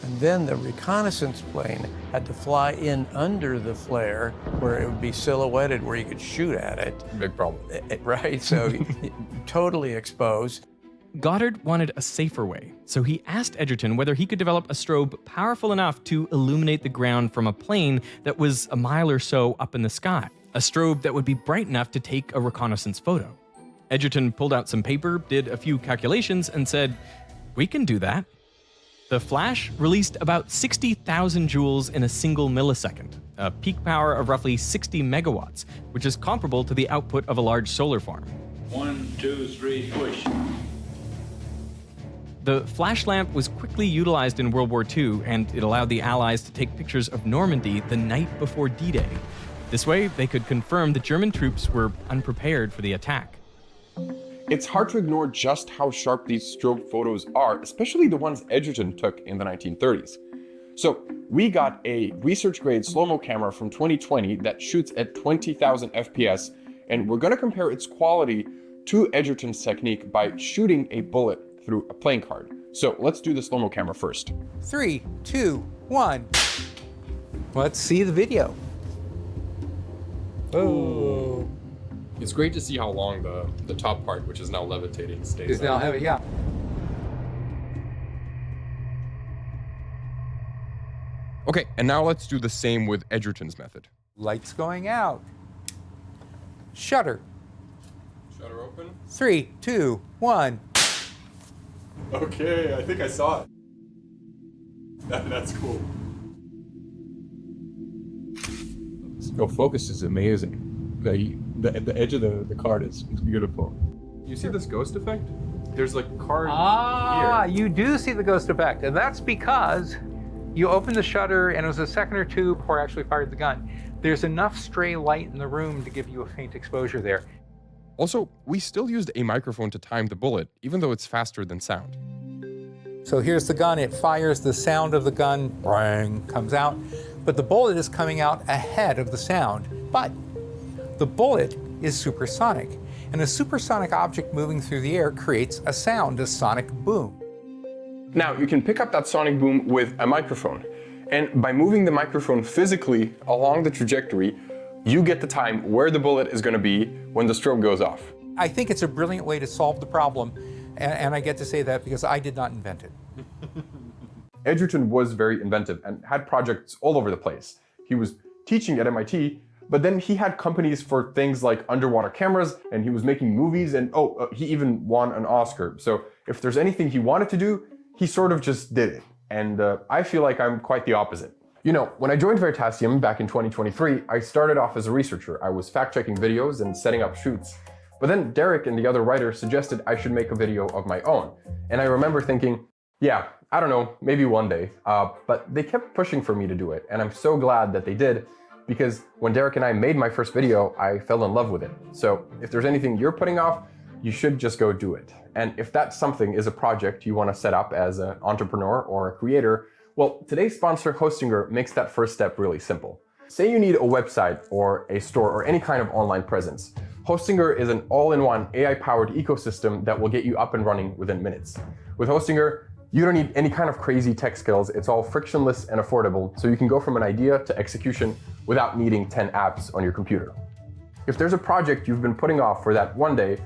And then the reconnaissance plane had to fly in under the flare where it would be silhouetted, where you could shoot at it. Big problem. Right, so totally exposed. Goddard wanted a safer way, so he asked Edgerton whether he could develop a strobe powerful enough to illuminate the ground from a plane that was a mile or so up in the sky. A strobe that would be bright enough to take a reconnaissance photo. Edgerton pulled out some paper, did a few calculations, and said, "We can do that." The flash released about 60,000 joules in a single millisecond, a peak power of roughly 60 megawatts, which is comparable to the output of a large solar farm. 1, 2, 3, push. The flash lamp was quickly utilized in World War II, and it allowed the Allies to take pictures of Normandy the night before D-Day. This way, they could confirm the German troops were unprepared for the attack. It's hard to ignore just how sharp these strobe photos are, especially the ones Edgerton took in the 1930s. So we got a research-grade slow-mo camera from 2020 that shoots at 20,000 FPS, and we're going to compare its quality to Edgerton's technique by shooting a bullet through a playing card. So let's do the slow-mo camera first. 3, 2, 1. Let's see the video. Oh. It's great to see how long the top part, which is now levitating, stays. Is now heavy, yeah. Okay, and now let's do the same with Edgerton's method. Lights going out. Shutter. Shutter open. 3, 2, 1. Okay, I think I saw it. That's cool. The focus is amazing. The edge of the card is beautiful. You see this ghost effect? There's like card here. here. You do see the ghost effect, and that's because you opened the shutter and it was a second or two before I actually fired the gun. There's enough stray light in the room to give you a faint exposure there. Also, we still used a microphone to time the bullet, even though it's faster than sound. So here's the gun, it fires, the sound of the gun, bang, comes out, but the bullet is coming out ahead of the sound. But the bullet is supersonic, and a supersonic object moving through the air creates a sound, a sonic boom. Now, you can pick up that sonic boom with a microphone, and by moving the microphone physically along the trajectory, you get the time where the bullet is going to be when the strobe goes off. I think it's a brilliant way to solve the problem, and I get to say that because I did not invent it. Edgerton was very inventive and had projects all over the place. He was teaching at MIT, but then he had companies for things like underwater cameras, and he was making movies, and he even won an Oscar. So if there's anything he wanted to do, he sort of just did it. And I feel like I'm quite the opposite. You know, when I joined Veritasium back in 2023, I started off as a researcher. I was fact-checking videos and setting up shoots. But then Derek and the other writers suggested I should make a video of my own. And I remember thinking, yeah, I don't know, maybe one day. But they kept pushing for me to do it. And I'm so glad that they did, because when Derek and I made my first video, I fell in love with it. So if there's anything you're putting off, you should just go do it. And if that something is a project you want to set up as an entrepreneur or a creator, well, today's sponsor, Hostinger, makes that first step really simple. Say you need a website or a store or any kind of online presence. Hostinger is an all-in-one AI-powered ecosystem that will get you up and running within minutes. With Hostinger, You don't need any kind of crazy tech skills. It's all frictionless and affordable, so you can go from an idea to execution without needing 10 apps on your computer. If there's a project you've been putting off for that one day,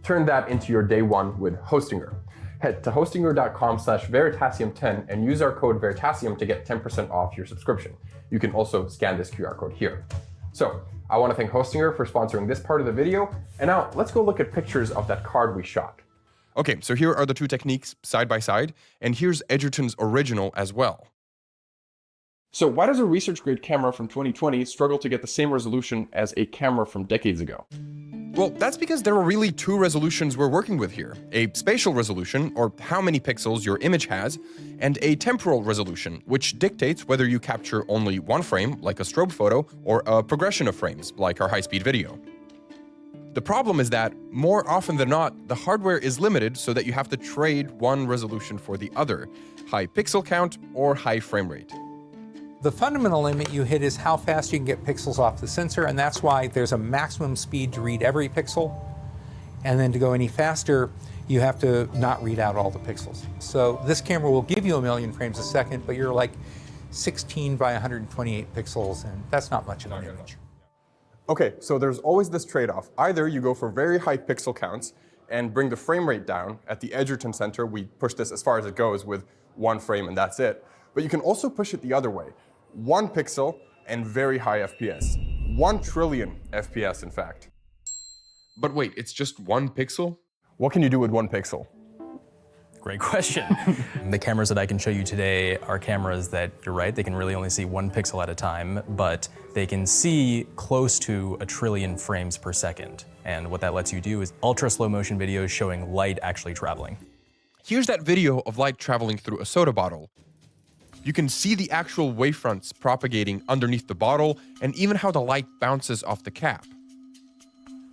turn that into your day one with Hostinger. Head to hostinger.com/veritasium10 and use our code Veritasium to get 10% off your subscription. You can also scan this QR code here. So, I want to thank Hostinger for sponsoring this part of the video, and now let's go look at pictures of that card we shot. Okay, so here are the two techniques side by side, and here's Edgerton's original as well. So why does a research-grade camera from 2020 struggle to get the same resolution as a camera from decades ago? Well, that's because there are really two resolutions we're working with here. A spatial resolution, or how many pixels your image has, and a temporal resolution, which dictates whether you capture only one frame, like a strobe photo, or a progression of frames, like our high-speed video. The problem is that, more often than not, the hardware is limited so that you have to trade one resolution for the other, high pixel count or high frame rate. The fundamental limit you hit is how fast you can get pixels off the sensor, and that's why there's a maximum speed to read every pixel. And then to go any faster, you have to not read out all the pixels. So this camera will give you 1,000,000 frames a second, but you're like 16 by 128 pixels, and that's not much of an image. Okay, so there's always this trade-off. Either you go for very high pixel counts and bring the frame rate down. At the Edgerton Center, we push this as far as it goes with one frame and that's it. But you can also push it the other way. 1 pixel and very high FPS. 1 trillion FPS, in fact. But wait, it's just 1 pixel? What can you do with 1 pixel? Great question. The cameras that I can show you today are cameras that, you're right, they can really only see 1 pixel at a time, but they can see close to 1 trillion frames per second. And what that lets you do is ultra slow motion videos showing light actually traveling. Here's that video of light traveling through a soda bottle. You can see the actual wavefronts propagating underneath the bottle and even how the light bounces off the cap.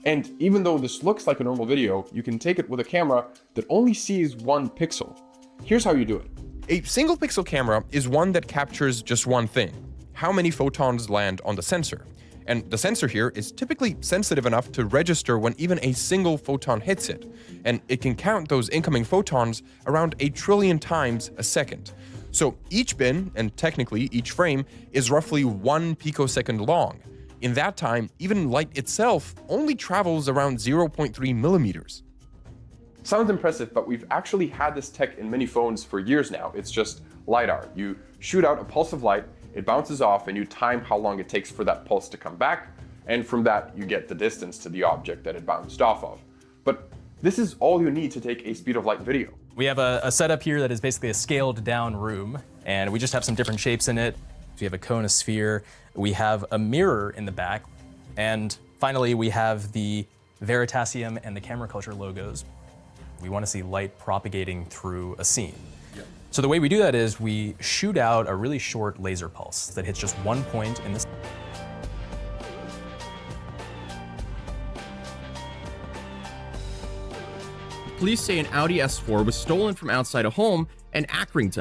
And even though this looks like a normal video, you can take it with a camera that only sees 1 pixel. Here's how you do it. A single pixel camera is one that captures just one thing: how many photons land on the sensor. And the sensor here is typically sensitive enough to register when even a single photon hits it. And it can count those incoming photons around 1 trillion times a second. So each bin, and technically each frame, is roughly 1 picosecond long. In that time, even light itself only travels around 0.3 millimeters. Sounds impressive, but we've actually had this tech in many phones for years now. It's just LiDAR. You shoot out a pulse of light, it bounces off, and you time how long it takes for that pulse to come back, and from that you get the distance to the object that it bounced off of. But this is all you need to take a speed of light video. We have a setup here that is basically a scaled down room, and we just have some different shapes in it. We have a cone, a sphere, we have a mirror in the back, and finally we have the Veritasium and the Camera Culture logos. We want to see light propagating through a scene. Yep. So the way we do that is we shoot out a really short laser pulse that hits just 1 point in the Police say an Audi S4 was stolen from outside a home in Accrington.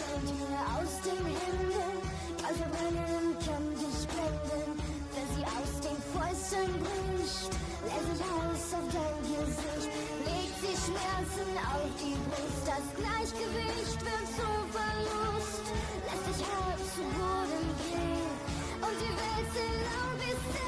fällt mir aus den Händen, kann verbrennen, kann dich blenden. Wenn sie aus den Fäusten bricht, lässt sich aus auf dein Gesicht, legt sie Schmerzen auf die Brust. Das Gleichgewicht wird zum Verlust, lässt dich halb zu Boden gehen und die Welt sind lang bis 10.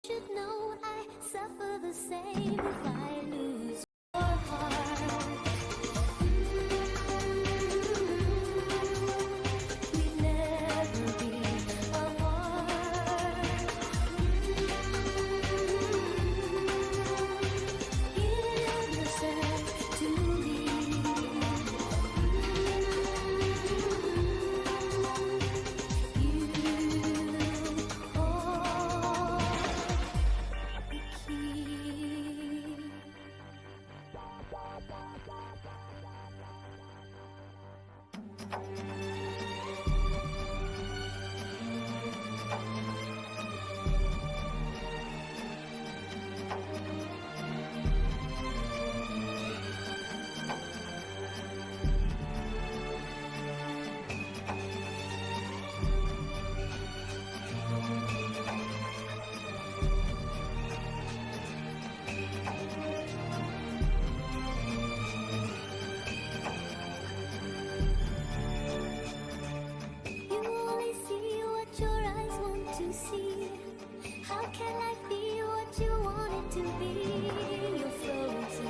Should know I suffer the same if I lose your heart. We'd never be apart. Innocent to see. How can I be what you want it to be? You're frozen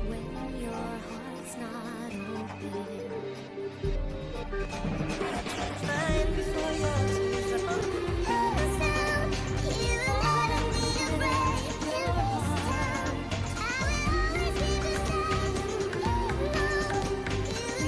when your heart's not open. Time before yours is up. Oh, sound, you gotta be afraid. You sound, I will always be the same. You never be alone.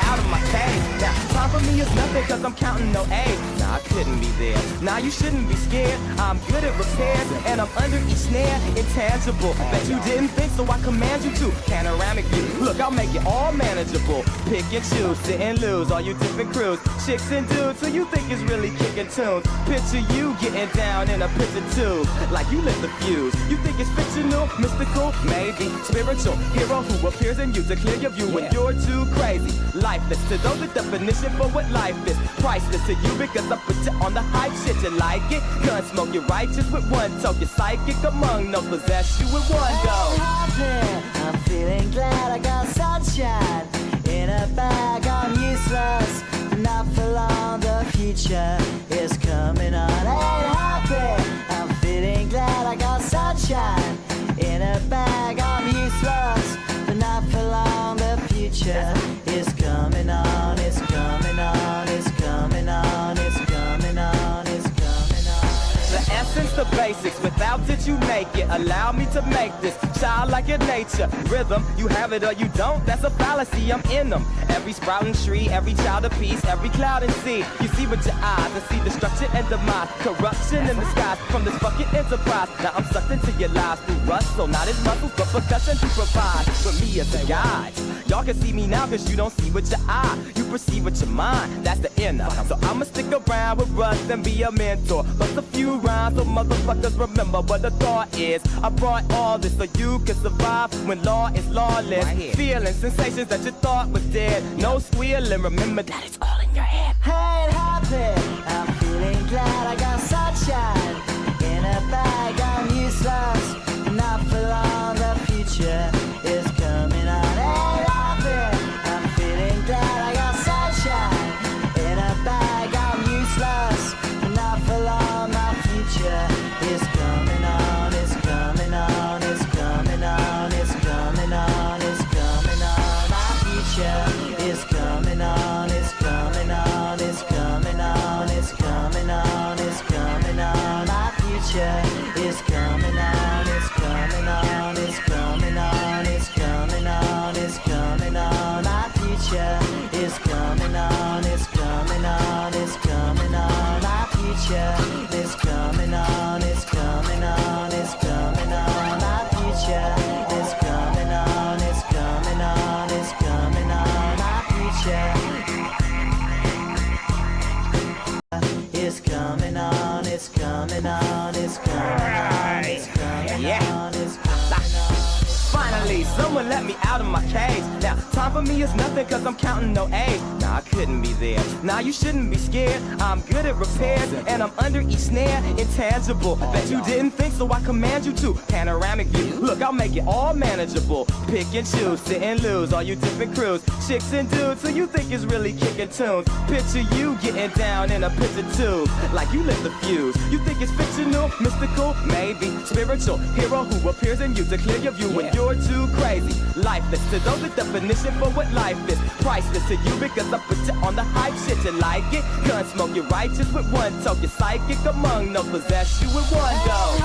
out of my cage. Now, time for me is nothing cause I'm counting no A's. Nah, I couldn't be there. Nah, you shouldn't be scared. I'm good at repairs and I'm under each snare. Intangible. Bet you didn't think, so I command you to. Panoramic view. Look, I'll make it all manageable. Pick and choose, sit and lose. All you different crews, chicks and dudes who you think is really kicking tunes. Picture you getting down in a picture tube. Like you lit the fuse. You think it's fictional, mystical, maybe spiritual. Hero who appears in you to clear your view when you're too crazy. Lifeless to those, the definition for what life is. Priceless to you because I put you on the hype shit. You like it? Gun smoke, you're righteous with one toe. You're psychic among no possess you with one go. I'm feeling glad I got sunshine in a bag. I'm useless, not for long. The future is coming on. Ain't happy. I'm feeling glad I got sunshine in a bag. I'm useless, but not for long. The future is coming on. It's coming on. It's coming on. It's coming on. It's coming on. The essence, the basics, without it you make it. Allow me to make this childlike in nature. Rhythm, you have it or you don't, that's a fallacy, I'm in them. Every sprouting tree, every child of peace, every cloud and sea. You see with your eyes and see destruction and demise. Corruption in the skies from this fucking enterprise. Now I'm sucked into your lives through rust, so not as muscles, but percussion to provide for me as a guide. Y'all can see me now cause you don't see with your eye. You perceive with your mind, that's the inner. So I'ma stick around with Russ and be a mentor. Bust a few rhymes so motherfuckers remember what the thought is. I brought all this so you can survive when law is lawless. Feeling sensations that you thought was dead. No squealing, remember that it's all in your head. Ain't happy. I'm feeling glad I got sunshine in a bag. I'm useless, not for long. The future is coming on. Ain't happy. I'm feeling glad I got sunshine in a bag. I'm useless, not for long. My future is coming on. It's coming on. It's coming on. It's coming on. It's coming on. My future is coming on. It's coming on. It's coming on. It's coming on. It's coming on. My future is coming on. It's coming on. It's coming on. It's coming on. It's coming on. My future is coming on. It's coming on. It's coming on. My future is coming on. It's coming on. It's coming on. My future is coming on. It's coming on. It's coming on. My future is coming on. It's coming on. It's coming on. It's coming on. It's coming on. Finally, someone let me out of my cage. Now, time for me is nothing cause I'm counting no A's. Nah, I couldn't be there. Nah, you shouldn't be scared. I'm good at repairs and I'm under each snare. Intangible. Bet you didn't think, so I command you to. Panoramic view. Look, I'll make it all manageable. Pick and choose, sit and lose. All you different crews, chicks and dudes who you think is really kicking tunes. Picture you getting down in a picture tube. Like you lit the fuse. You think it's fictional, mystical, maybe spiritual. Hero who appears in you to clear your view when you're too crazy. Lifeless to those, the definition for what life is. Priceless to you because I put you on the hype shit. You like it? Gun smoke, you're righteous with one toe. You're psychic among no possess you with one go.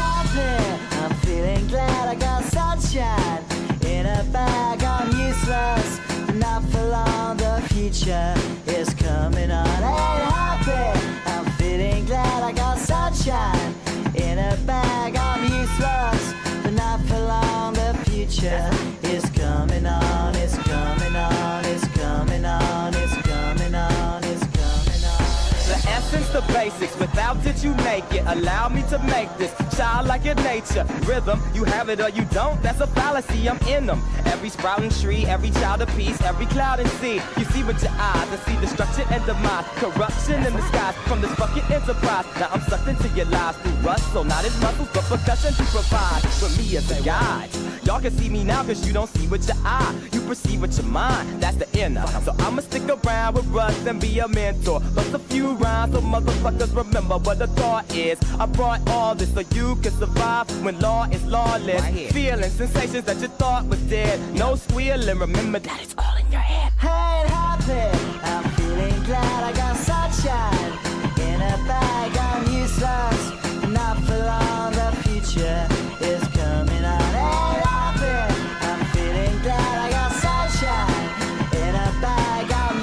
I'm feeling glad I got sunshine in a bag. I'm useless, not for long. The future is coming on. Ain't happy. I'm feeling glad I got sunshine in a bag. I'm useless, but not for long. The future is coming on. It's coming on. It's coming on. It's coming on. It's coming on. The essence, the basics, without it you make it. Allow me to make this childlike in nature. Rhythm, you have it or you don't, that's a fallacy, I'm in them. Every sprouting tree, every child of peace, every cloud and sea. You see with your eyes and see destruction and demise. Corruption in the skies from this fucking enterprise. Now I'm sucked into your lives through rust, so not as muscles but percussion to provide for me as a guide. Y'all can see me now cause you don't see with your eye. You perceive with your mind, that's the inner. So I'ma stick around with Russ and be a mentor. Bust a few rhymes so motherfuckers remember what the thought is. I brought all this so you can survive when law is lawless. Feeling sensations that you thought was dead. No squealing, remember that it's all in your head. Ain't happy. I'm feeling glad I got sunshine in a bag. I'm useless, not for long. The future is coming on. Ain't happy. I'm feeling glad I got sunshine in a bag. I'm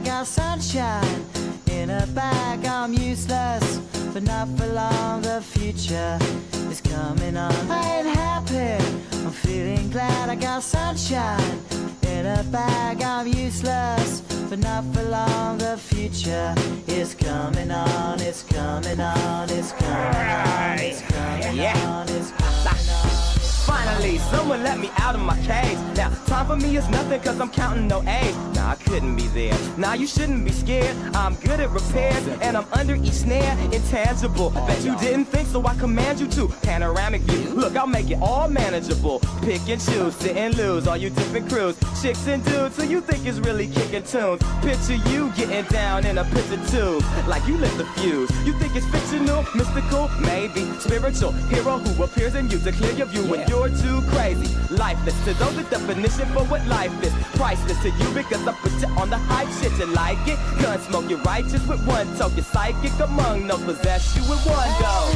got sunshine in a bag. I'm useless, but not for long. The future is coming on. I ain't happy, I'm feeling glad. I got sunshine in a bag. I'm useless, but not for long. The future is coming on. It's coming on. It's coming on. It's coming on. It's coming on. Finally, someone let me out of my cage. Now, time for me is nothing cause I'm counting no A's. Nah, I couldn't be there. Nah, you shouldn't be scared. I'm good at repairs and I'm under each snare. Intangible. Bet you didn't think, so I command you to. Panoramic view. Look, I'll make it all manageable. Pick and choose, sit and lose. All you different crews, chicks and dudes who you think is really kicking tunes. Picture you getting down in a picture tube. Like you lit the fuse. You think it's fictional, mystical, maybe spiritual. Hero who appears in you to clear your view when you're too crazy. Lifeless to those, the definition for what life is. Priceless to you because I put you on the hype shit. You like it? Gun smoke, you're righteous with one token. Psychic among no possess you with one go.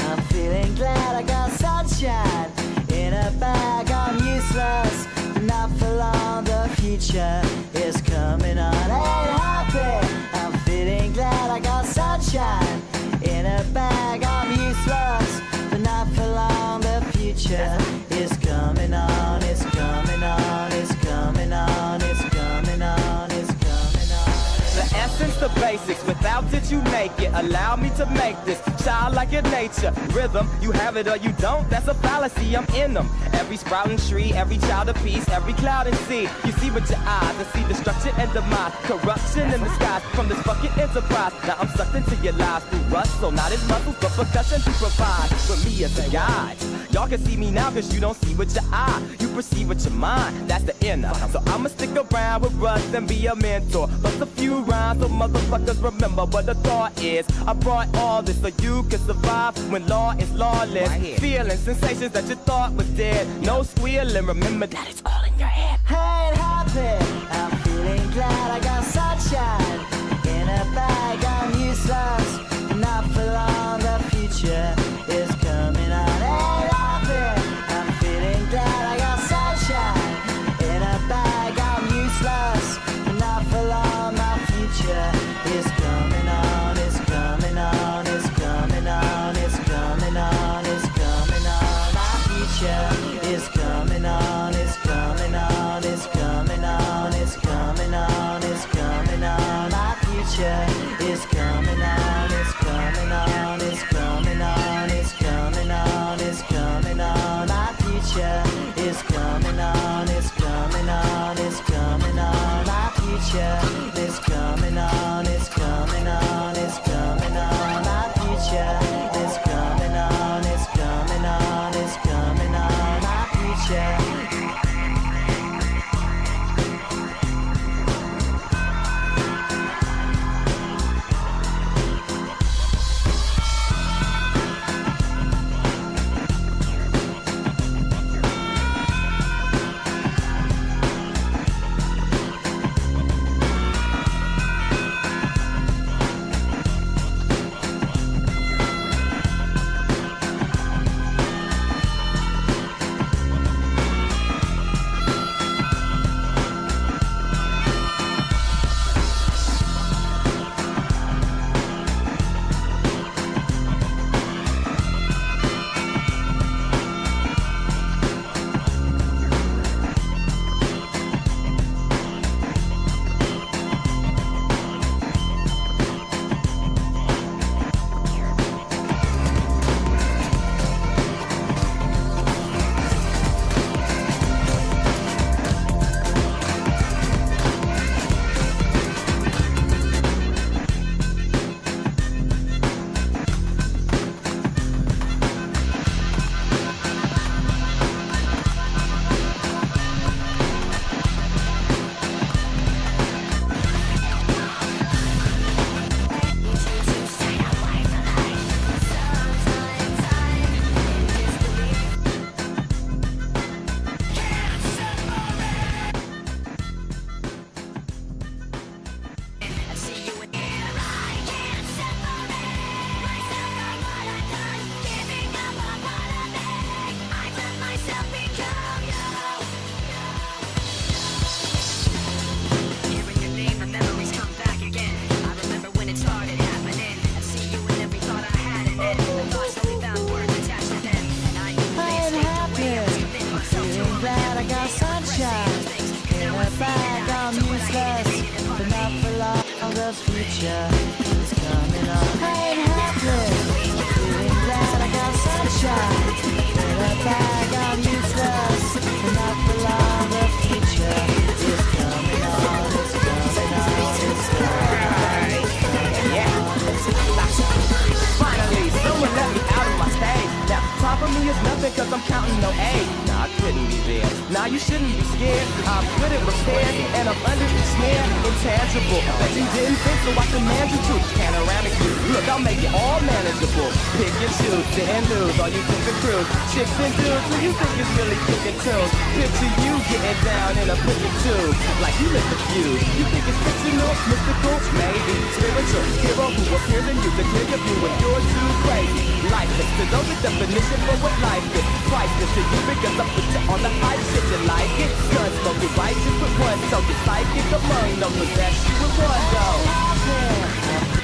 I'm feeling glad. I got sunshine in a bag. I'm useless, not for long. The future is coming on. Ain't happy, I'm feeling glad. I got sunshine in a bag. I'm useless, but not for long. The future is coming on. It's coming on. It's coming on. It's coming on. It's coming on. The essence, the basics, without it you make it. Allow me to make this childlike in nature. Rhythm, you have it or you don't, that's a fallacy, I'm in them. Every sprouting tree, every child of peace, every cloud and sea. You see with your eyes and see destruction and demise. Corruption in the skies from this fucking enterprise. Now I'm sucked into your lives through rust, so not as muscles but percussion to provide for me as a guide. Y'all can see me now cause you don't see with your eye. You perceive with your mind, that's the inner. So I'ma stick around with Russ and be a mentor. Bust a few rhymes so motherfuckers remember what the thought is. I brought all this so you can survive when law is lawless. Feeling sensations that you thought was dead. No squealing, remember that it's all in your head. I ain't happy, I'm feeling glad. I got sunshine in a bag. I'm useless, not for long. The future is coming on. Ain't happy, I'm feeling glad. I got sunshine in a bag. I'm useless, not for long. My future is coming on. It's coming on. It's coming on. It's coming on. It's coming on. My future is coming on. It's coming on. It's coming on. It's coming on. It's coming on. My future is coming on. It's coming on. It's coming on. It's coming on. It's coming on. My future is coming on. It's coming on. It's coming on. My future is coming on. It's coming on. It's coming on. My future is coming on. It's coming on. It's coming on. My future. future is coming on. I ain't helpless, feeling glad I got sunshine. In a bag I'm useless, and not for long the future is coming on. It's coming on, it's coming on, it's coming on, it's coming on. Finally, someone let me out of my stage. Now, time for me is nothing cause I'm counting no A's. Nah, I couldn't be there. Nah, you shouldn't be scared. I'm good at repairs and I'm under the snare. Intangible, but you didn't think so I command you to. Panoramic view, look, I'll make it all manageable. Pick and choose, sit and lose, all you think the crews. Chicks and dudes, who you think is really kicking tunes. Picture you getting down in a pussy tube, like you lit the fuse. You think it's fictional, mystical, maybe spiritual. Hero who appears in you to clear your view when you're too crazy. Lifeless, to know the definition for what life is. Priceless to you because I put you on the high shit you like it. Gun smoking righteous with one, so you're psychic among them. Possess you with one though.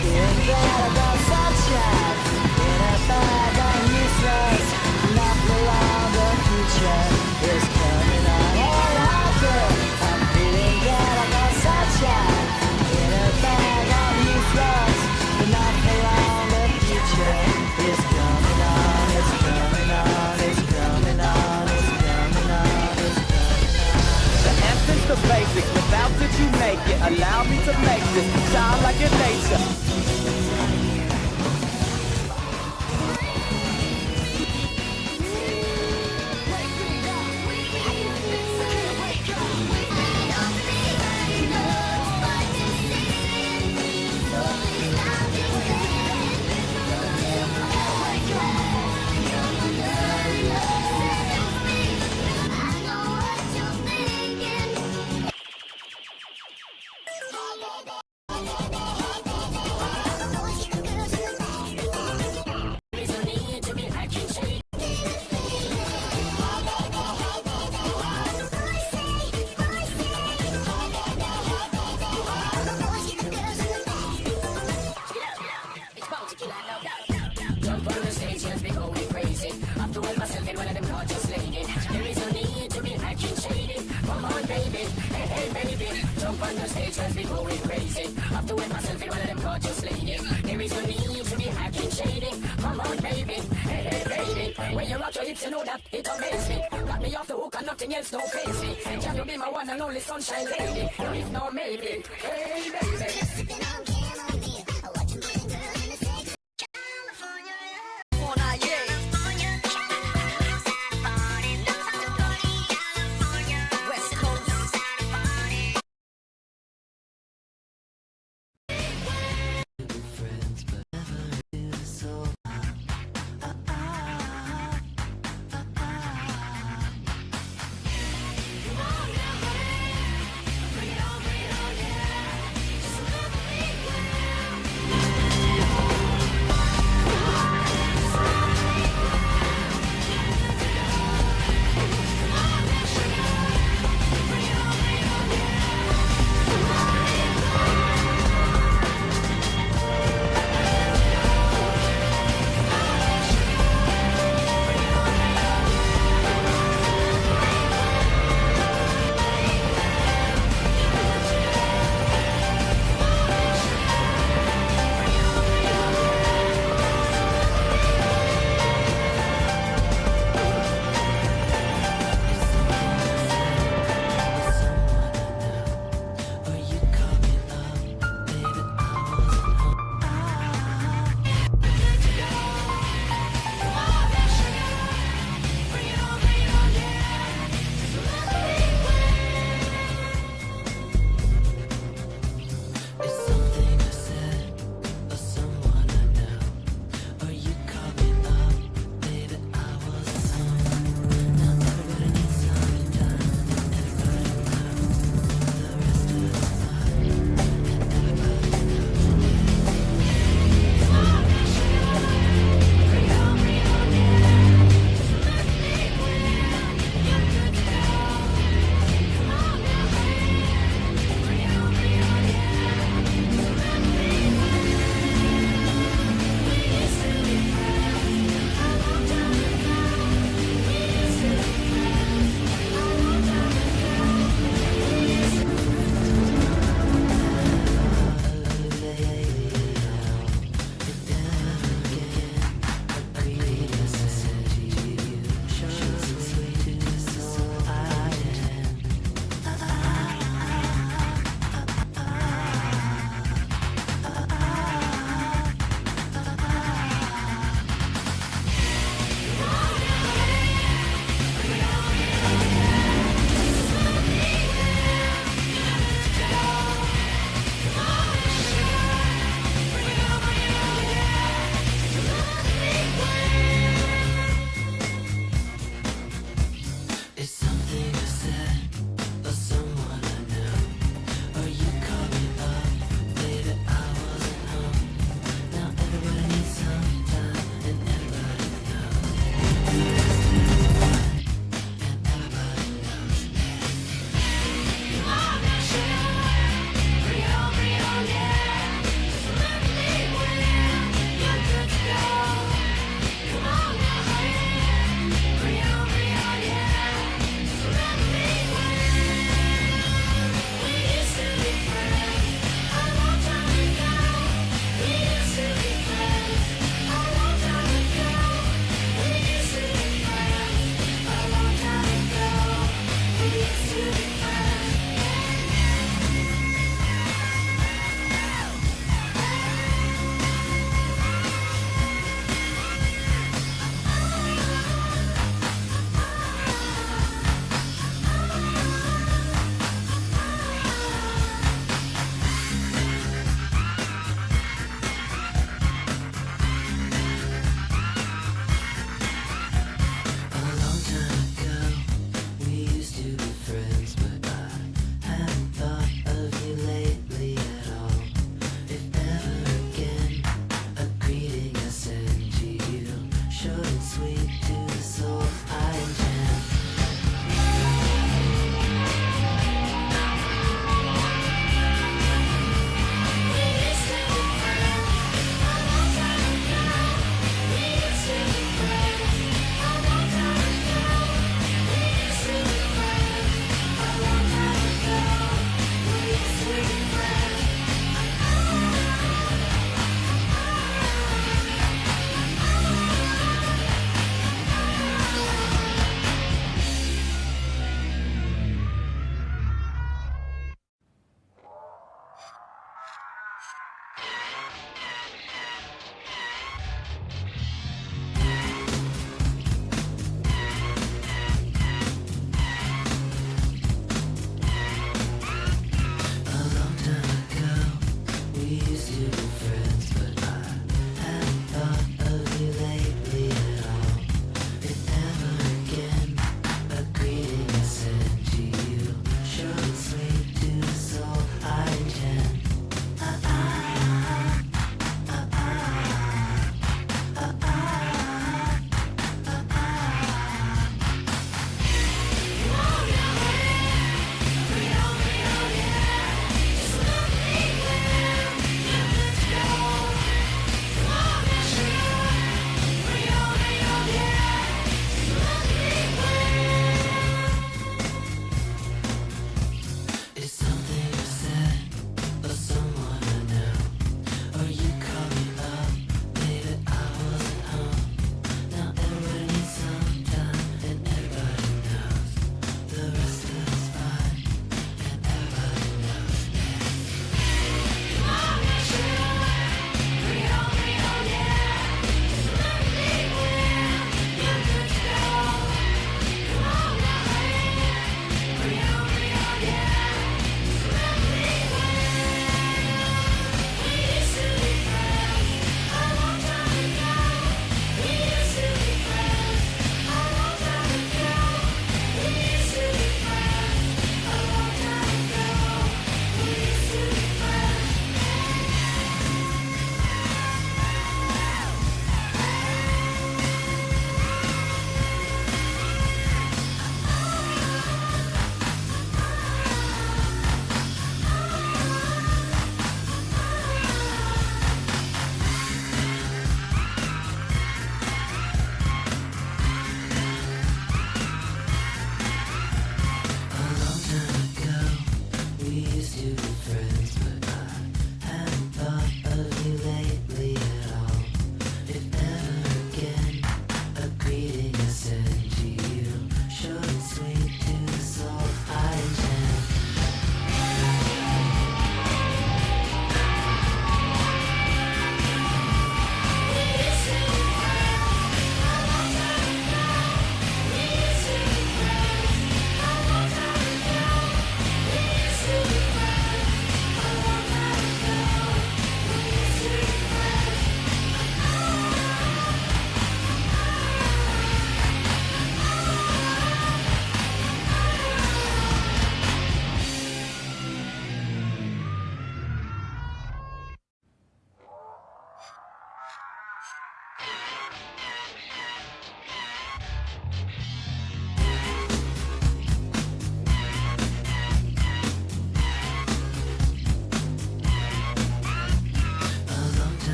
Feeling glad I got sunshine. In a bag I'm useless, not for long the future is coming on. All out there, I'm feeling glad I got sunshine. In a bag I'm useless, not for long the future is coming on. It's coming on, it's coming on, it's coming on, it's coming on. The essence, the basics, without it you make it. Allow me to make this shine like a nature. Sunshine lady, no if no maybe. Hey baby.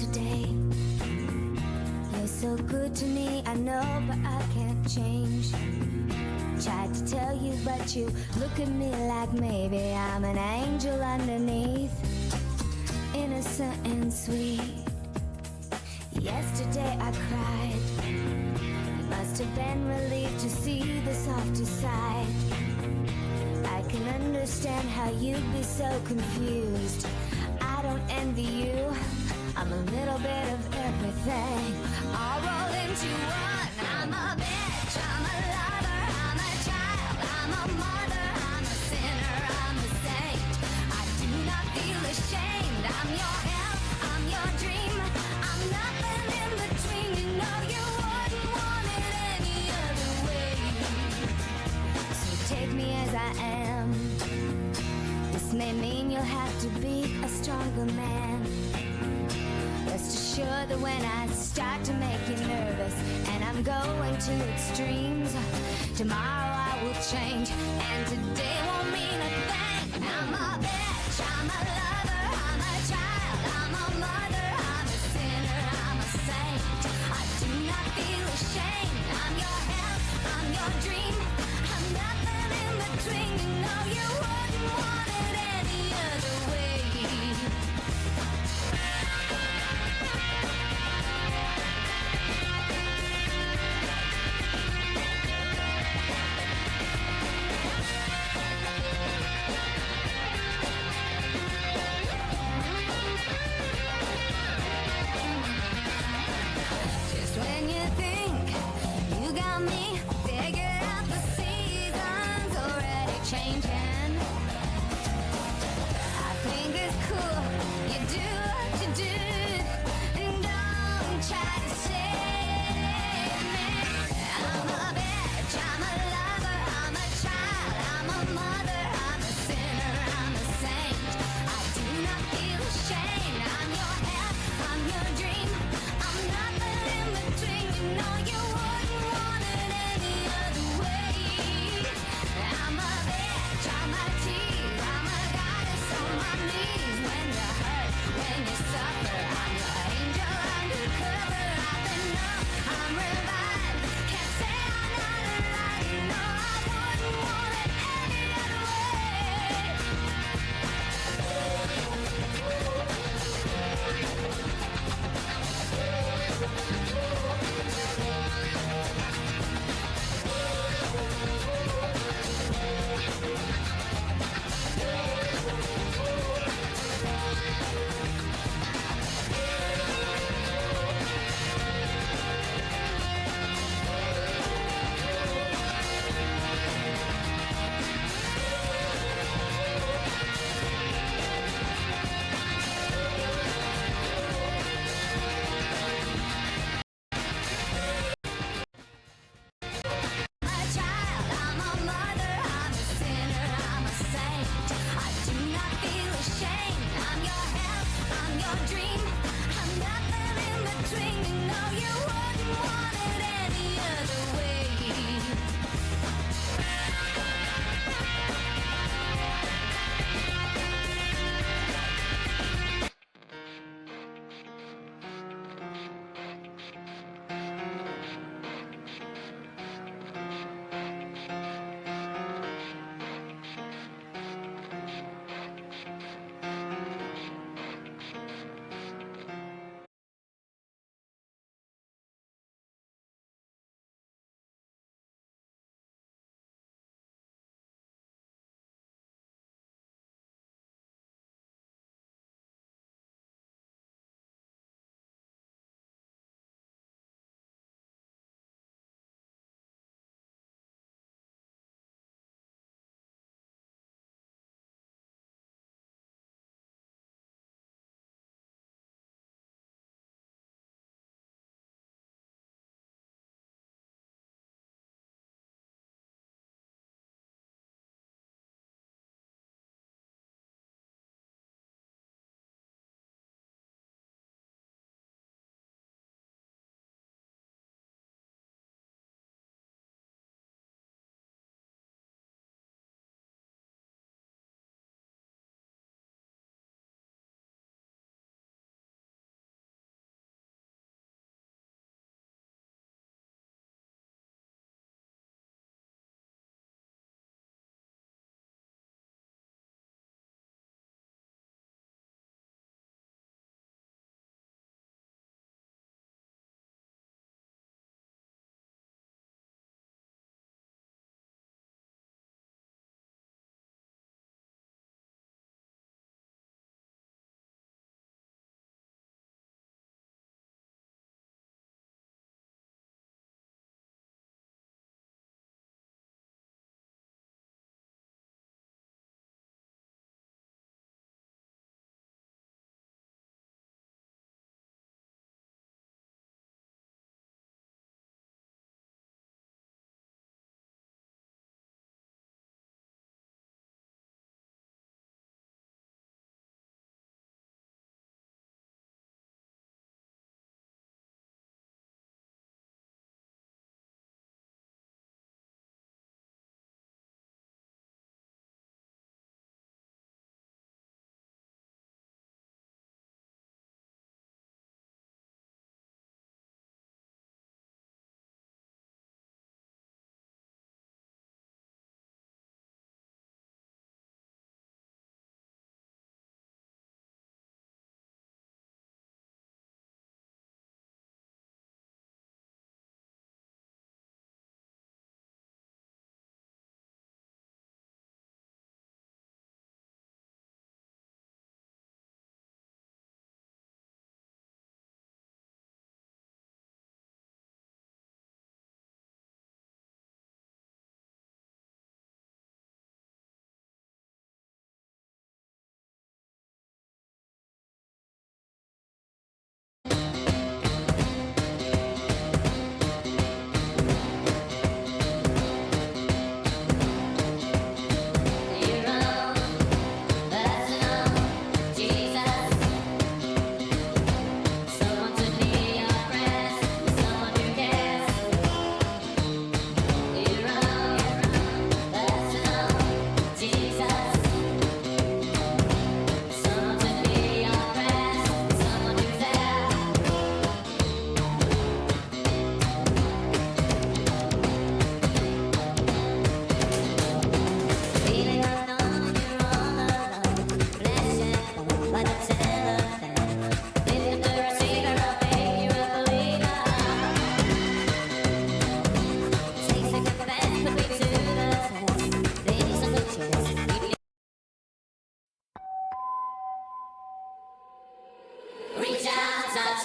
yesterday. You're so good to me, I know, but I can't change. Tried to tell you, but you look at me like maybe I'm an angel underneath, innocent and sweet. Yesterday I cried. You must have been relieved to see the softer side. I can understand how you'd be so confused. I don't envy you. I'm a little bit of everything, all rolled into one. I'm a bitch, I'm a lover, I'm a child, I'm a mother, I'm a sinner, I'm a saint. I do not feel ashamed. I'm your help, I'm your dream. I'm nothing in between. You know you wouldn't want it any other way. So take me as I am. This may mean you'll have to be a stronger man. Rest assured that when I start to make you nervous and I'm going to extremes, tomorrow I will change and today won't mean a thing. I'm a bitch, I'm a lover, I'm a child, I'm a mother, I'm a sinner, I'm a saint. I do not feel ashamed. I'm your help, I'm your dream. I'm nothing in between. You know you wouldn't want it any other way.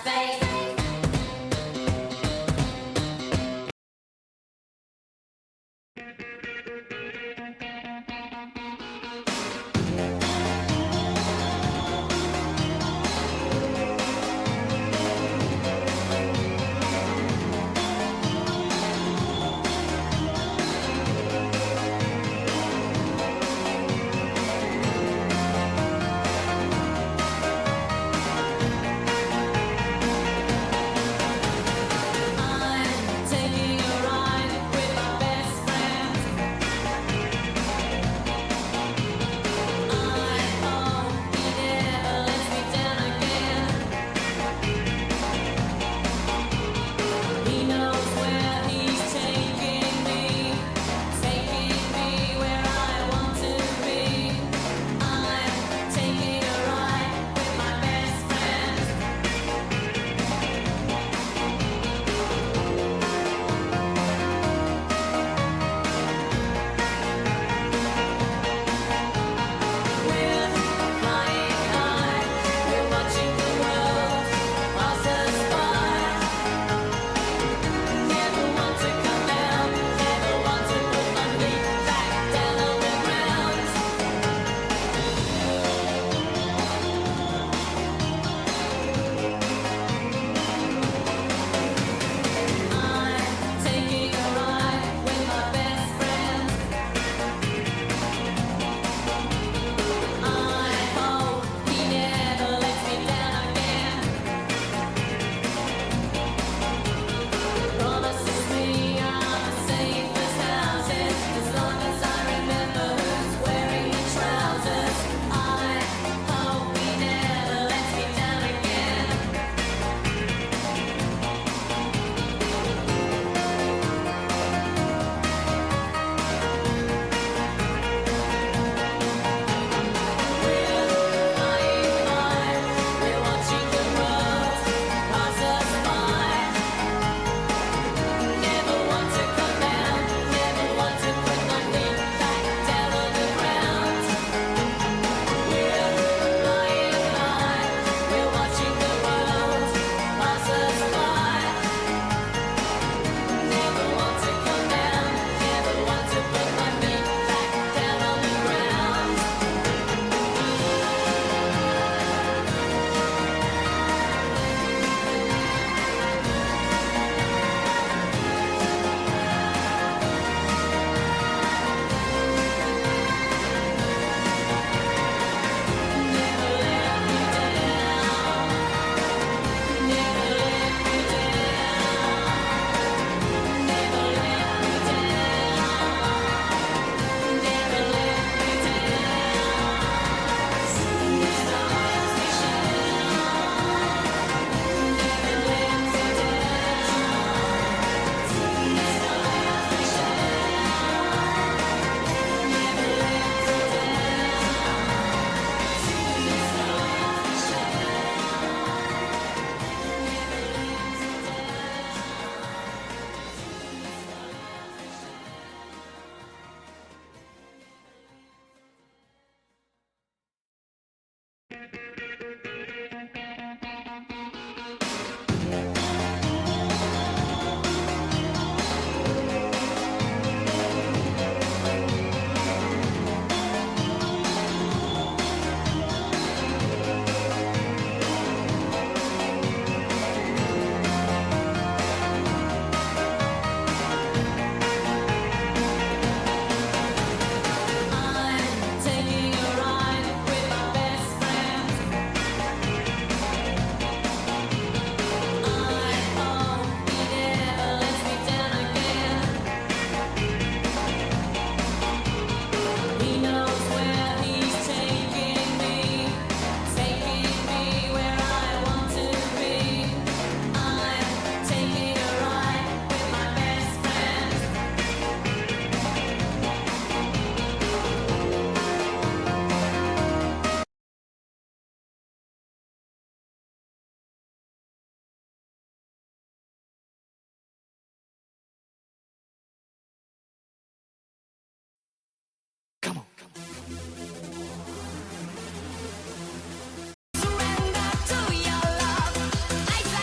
space. Surrender to your love.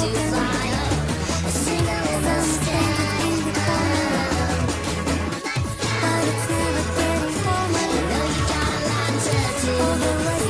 All the right